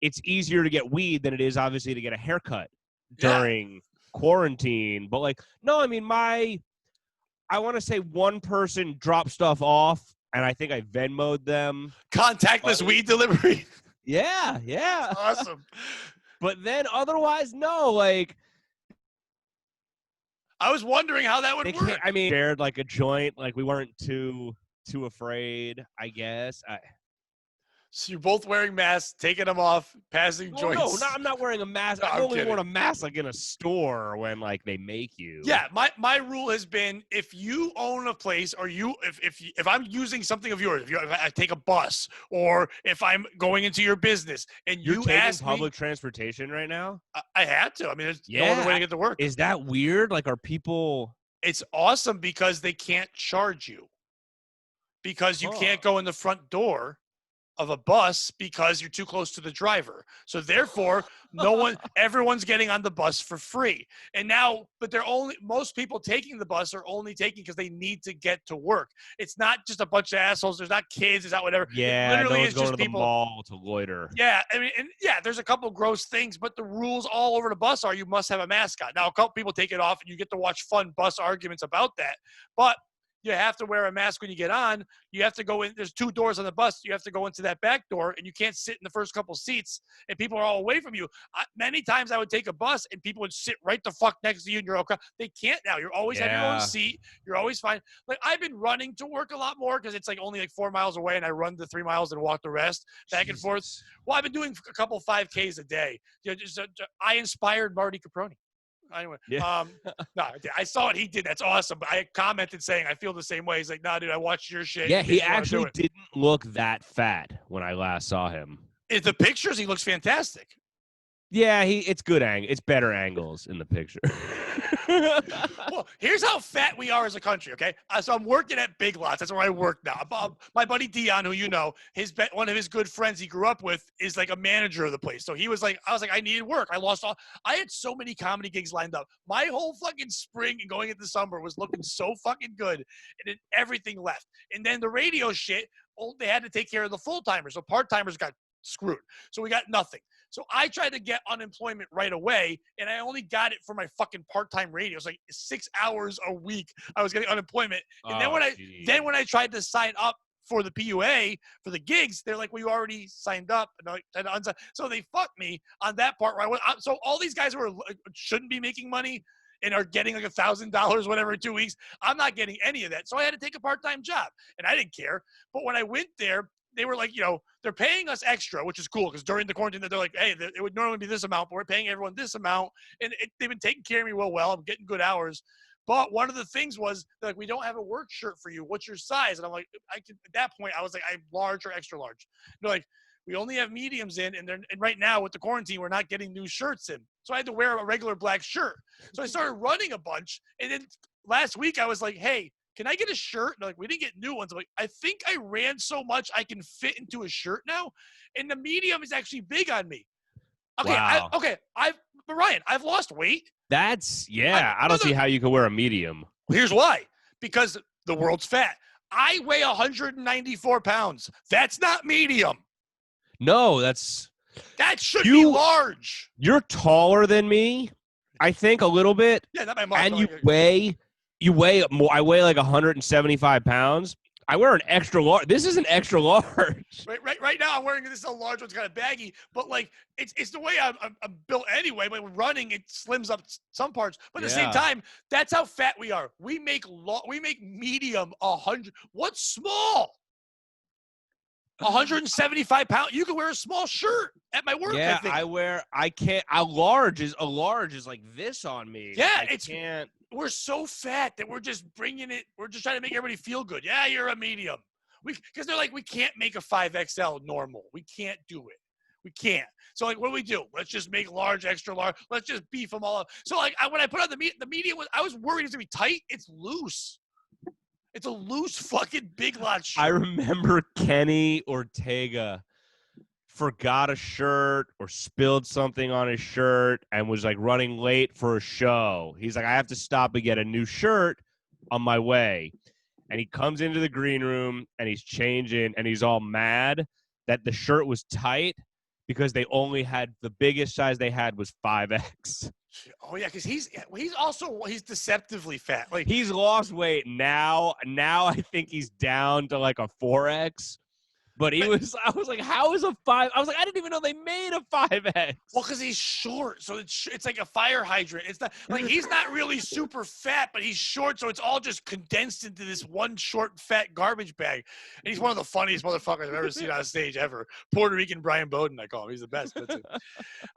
it's easier to get weed than it is obviously to get a haircut during quarantine. But like, no, I mean I want to say one person dropped stuff off, and I think I Venmo'd them. Contactless weed delivery. Yeah. Awesome. But then otherwise, no, like. I was wondering how that would work. I mean, shared like a joint, like we weren't too afraid, I guess. So you're both wearing masks, taking them off, passing joints. No, I'm not wearing a mask. No, I've only kidding. worn a mask like in a store when like they make you. Yeah, my rule has been if you own a place or if I'm using something of yours, if I take a bus or if I'm going into your business and You're you taking ask public transportation right now? I had to. I mean, there's no other way to get to work. Is that weird? Like, are people? It's awesome because they can't charge you. because you can't go in the front door of a bus because you're too close to the driver. So therefore, everyone's getting on the bus for free. And now, but most people taking the bus are only taking because they need to get to work. It's not just a bunch of assholes. There's not kids. It's not whatever. Yeah, it literally no one's is going just to the people. mall to loiter. Yeah, I mean, and yeah, there's a couple gross things, but the rules all over the bus are you must have a mask on. Now, a couple people take it off, and you get to watch fun bus arguments about that. But you have to wear a mask when you get on. You have to go in. There's 2 doors on the bus. You have to go into that back door, and you can't sit in the first couple seats, and people are all away from you. Many times I would take a bus, and people would sit right the fuck next to you, and you're okay. They can't now. You always have your own seat. You're always fine. Like, I've been running to work a lot more because it's like only like 4 miles away, and I run the 3 miles and walk the rest back and forth. Well, I've been doing a couple 5Ks a day. I inspired Marty Caproni. Anyway, no, I saw what he did. That's awesome. But I commented saying I feel the same way. He's like, "No, dude, I watched your shit." Yeah, he actually didn't look that fat when I last saw him. In the pictures, he looks fantastic. Yeah, it's good it's better angles in the picture. Well, here's how fat we are as a country, okay? So I'm working at Big Lots. That's where I work now. My buddy Dion, who you know, one of his good friends he grew up with is like a manager of the place. So I was like, I needed work. I had so many comedy gigs lined up. My whole fucking spring and going into summer was looking so fucking good, and then everything left. And then the radio shit, they had to take care of the full-timers. So part-timers got screwed. So we got nothing. So I tried to get unemployment right away, and I only got it for my fucking part-time radio. It was like 6 hours a week I was getting unemployment. And then when I tried to sign up for the PUA, for the gigs, they're like, well, you already signed up. So they fucked me on that part. So all these guys who shouldn't be making money and are getting like $1,000, whatever, in 2 weeks, I'm not getting any of that. So I had to take a part-time job, and I didn't care. But when I went there, they were like, they're paying us extra, which is cool because during the quarantine, they're like, hey, it would normally be this amount, but we're paying everyone this amount. And they've been taking care of me well. I'm getting good hours. But one of the things was, like, we don't have a work shirt for you. What's your size? And I'm like, at that point, I was like, I'm large or extra large. They're like, we only have mediums in, and right now with the quarantine, we're not getting new shirts in. So I had to wear a regular black shirt. So I started running a bunch. And then last week I was like, hey, can I get a shirt? And like, we didn't get new ones. I'm like, I think I ran so much I can fit into a shirt now. And the medium is actually big on me. Okay. Wow. But Ryan, I've lost weight. I don't see how you could wear a medium. Here's why. Because the world's fat. I weigh 194 pounds. That's not medium. No, that should be large. You're taller than me, I think, a little bit. Yeah, not by much. And you weigh more. I weigh like 175 pounds. I wear an extra large. This is an extra large. Right now, I'm wearing this. A large one's kind of baggy, but like it's the way I'm built anyway. But running, it slims up some parts. But at the same time, that's how fat we are. We make medium 100. What's small? 175 pounds. You can wear a small shirt at my work. Yeah, I can't. A large is like this on me. Yeah, can't. We're so fat that we're just bringing it. We're just trying to make everybody feel good. Yeah, you're a medium. Because they're like, we can't make a 5XL normal. We can't do it. We can't. So like, what do we do? Let's just make large, extra large. Let's just beef them all up. So like, when I put on the medium, I was worried it's gonna be tight. It's loose. It's a loose fucking Big Lots shirt. I remember Kenny Ortega forgot a shirt or spilled something on his shirt and was like running late for a show. He's like, I have to stop and get a new shirt on my way. And he comes into the green room and he's changing and he's all mad that the shirt was tight because they only had the biggest size they had was 5X. Oh yeah, because he's deceptively fat. Like, he's lost weight now. Now I think he's down to like a 4X. But I was like, how is a 5? I was like, I didn't even know they made a 5X. Well, because he's short, so it's like a fire hydrant. It's not like he's not really super fat, but he's short, so it's all just condensed into this one short, fat garbage bag. And he's one of the funniest motherfuckers I've ever seen on stage ever. Puerto Rican Brian Bowden, I call him. He's the best. That's it.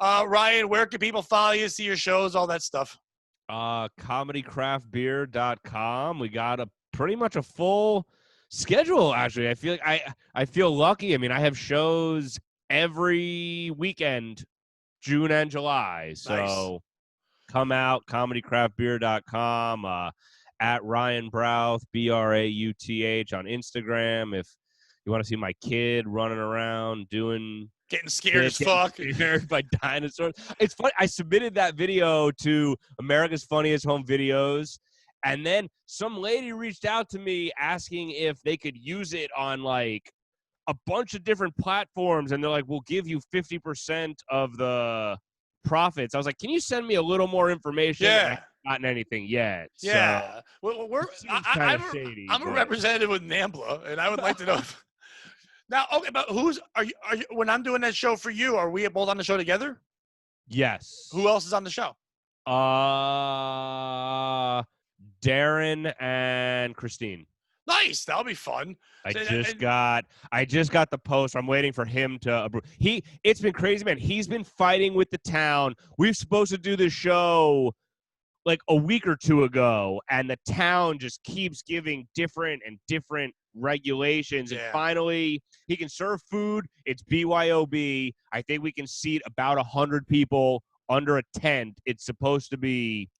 Ryan, where can people follow you, see your shows, all that stuff? ComedyCraftBeer.com. We got pretty much a full schedule, actually. I feel like I feel lucky. I mean, I have shows every weekend, June and July. So Come out, ComedyCraftBeer.com. at Ryan Brauth, Brauth on Instagram. If you want to see my kid running around doing getting scared as fuck, scared by dinosaurs. It's funny. I submitted that video to America's Funniest Home Videos, and then some lady reached out to me asking if they could use it on like a bunch of different platforms, and they're like, we'll give you 50% of the profits. I was like, can you send me a little more information? And I haven't gotten anything yet. Yeah. So shady. I'm a representative with NAMBLA, and I would like to know if, now, okay, but are you when I'm doing that show for you, are we both on the show together? Yes. Who else is on the show? Darren and Christine. Nice. That'll be fun. I just got the post. I'm waiting for him to approve. It's been crazy, man. He's been fighting with the town. We were supposed to do this show like a week or two ago, and the town just keeps giving different regulations. And finally, he can serve food. It's BYOB. I think we can seat about 100 people under a tent. It's supposed to be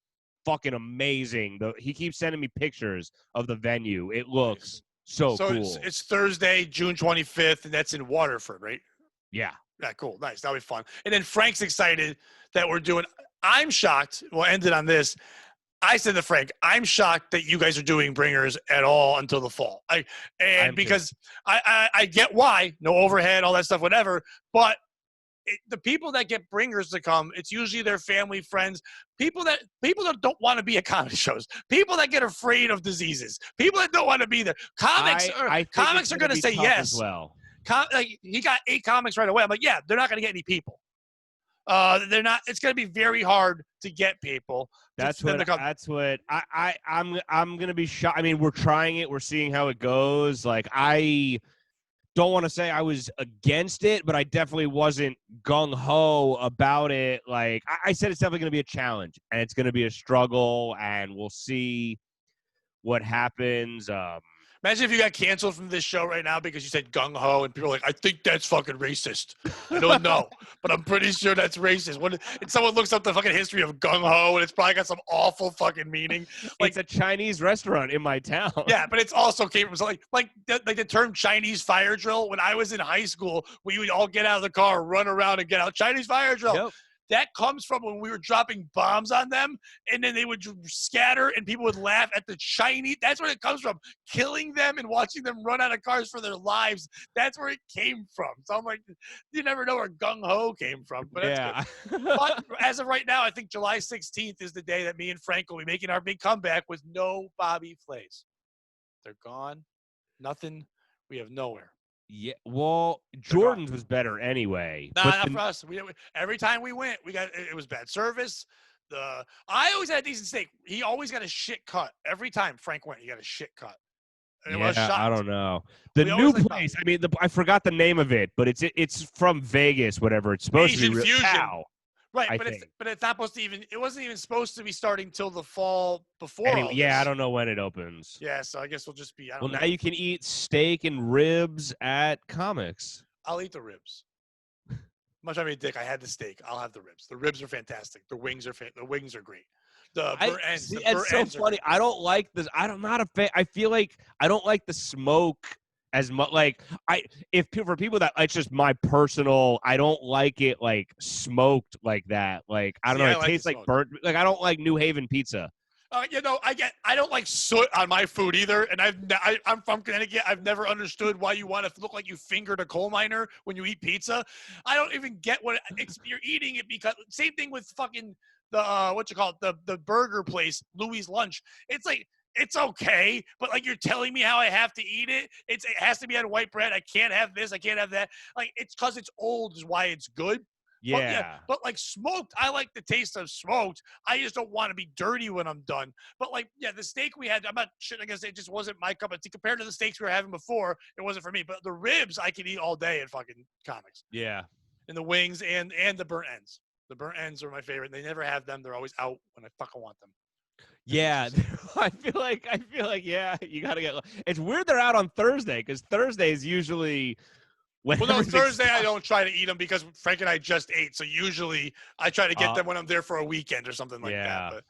fucking amazing. He keeps sending me pictures of the venue. It looks so cool. It's Thursday, June 25th, and that's in Waterford, right? Yeah. Yeah, cool. Nice. That'll be fun. And then Frank's excited that we're doing – I'm shocked. We'll end it on this. I said to Frank, I'm shocked that you guys are doing Bringers at all until the fall. Because I get why, no overhead, all that stuff, whatever. But the people that get Bringers to come, it's usually their family, friends, people that don't want to be at comedy shows, people that get afraid of diseases, people that don't want to be there. Comics are going to say yes. As well. He got 8 comics right away. I'm like, yeah, they're not going to get any people. They're not. It's going to be very hard to get people. I'm going to be shocked. I mean, we're trying it. We're seeing how it goes. Like, I don't want to say I was against it, but I definitely wasn't gung-ho about it. Like, I said, it's definitely going to be a challenge, and it's going to be a struggle, and we'll see what happens. Imagine if you got canceled from this show right now because you said gung-ho, and people are like, I think that's fucking racist. I don't know, but I'm pretty sure that's racist. And someone looks up the fucking history of gung-ho, and it's probably got some awful fucking meaning. Like, it's a Chinese restaurant in my town. Yeah, but it's also came from something like the term Chinese fire drill. When I was in high school, we would all get out of the car, run around, and get out Chinese fire drill. Yep. That comes from when we were dropping bombs on them, and then they would scatter, and people would laugh at the Chinese. That's where it comes from. Killing them and watching them run out of cars for their lives. That's where it came from. So I'm like, you never know where gung-ho came from. But that's good. But as of right now, I think July 16th is the day that me and Frank will be making our big comeback with no Bobby Flays. They're gone. Nothing. We have nowhere. Yeah, well, Jordan's was better anyway. Not for us. Every time we went, it was bad service. I always had a decent steak. He always got a shit cut. Every time Frank went, he got a shit cut. I don't know. The new place, I mean, I forgot the name of it, but it's from Vegas, whatever. It's supposed Asian to be Fusion. Right, but it's not supposed to it wasn't even supposed to be starting till the fall before. Anyway, yeah, I don't know when it opens. Yeah, so I guess we'll just be. Now you can eat steak and ribs at Comics. I'll eat the ribs. Much I mean, Dick, I had the steak. I'll have the ribs. The ribs are fantastic. The wings are great. The burnt ends. It's so funny. I don't like this. I'm not a fan. I feel like I don't like the smoke as much. Like for people that it's just my personal. I don't like it like smoked like that. Like I don't know. It tastes like burnt. Like I don't like New Haven pizza. I don't like soot on my food either, and I'm from Connecticut. I've never understood why you want to look like you fingered a coal miner when you eat pizza. I don't even get you're eating it because same thing with fucking the burger place, Louis Lunch. It's like it's okay, but like you're telling me how I have to eat it. It has to be on white bread. I can't have this. I can't have that. Like it's because it's old is why it's good. Yeah. But like smoked, I like the taste of smoked. I just don't want to be dirty when I'm done. But like, yeah, the steak we had, I'm not shitting against it. It just wasn't my cup of tea compared to the steaks we were having before. It wasn't for me. But the ribs I can eat all day at fucking Comics. Yeah. And the wings and the burnt ends. The burnt ends are my favorite. They never have them. They're always out when I fucking want them. Yeah, I feel like yeah, you gotta get. It's weird they're out on Thursday because Thursday is usually. Well, no, Thursday I don't try to eat them because Frank and I just ate. So usually I try to get them when I'm there for a weekend or something like that. But,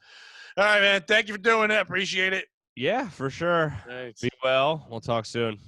all right, man. Thank you for doing it. Appreciate it. Yeah, for sure. Right. Be well. We'll talk soon.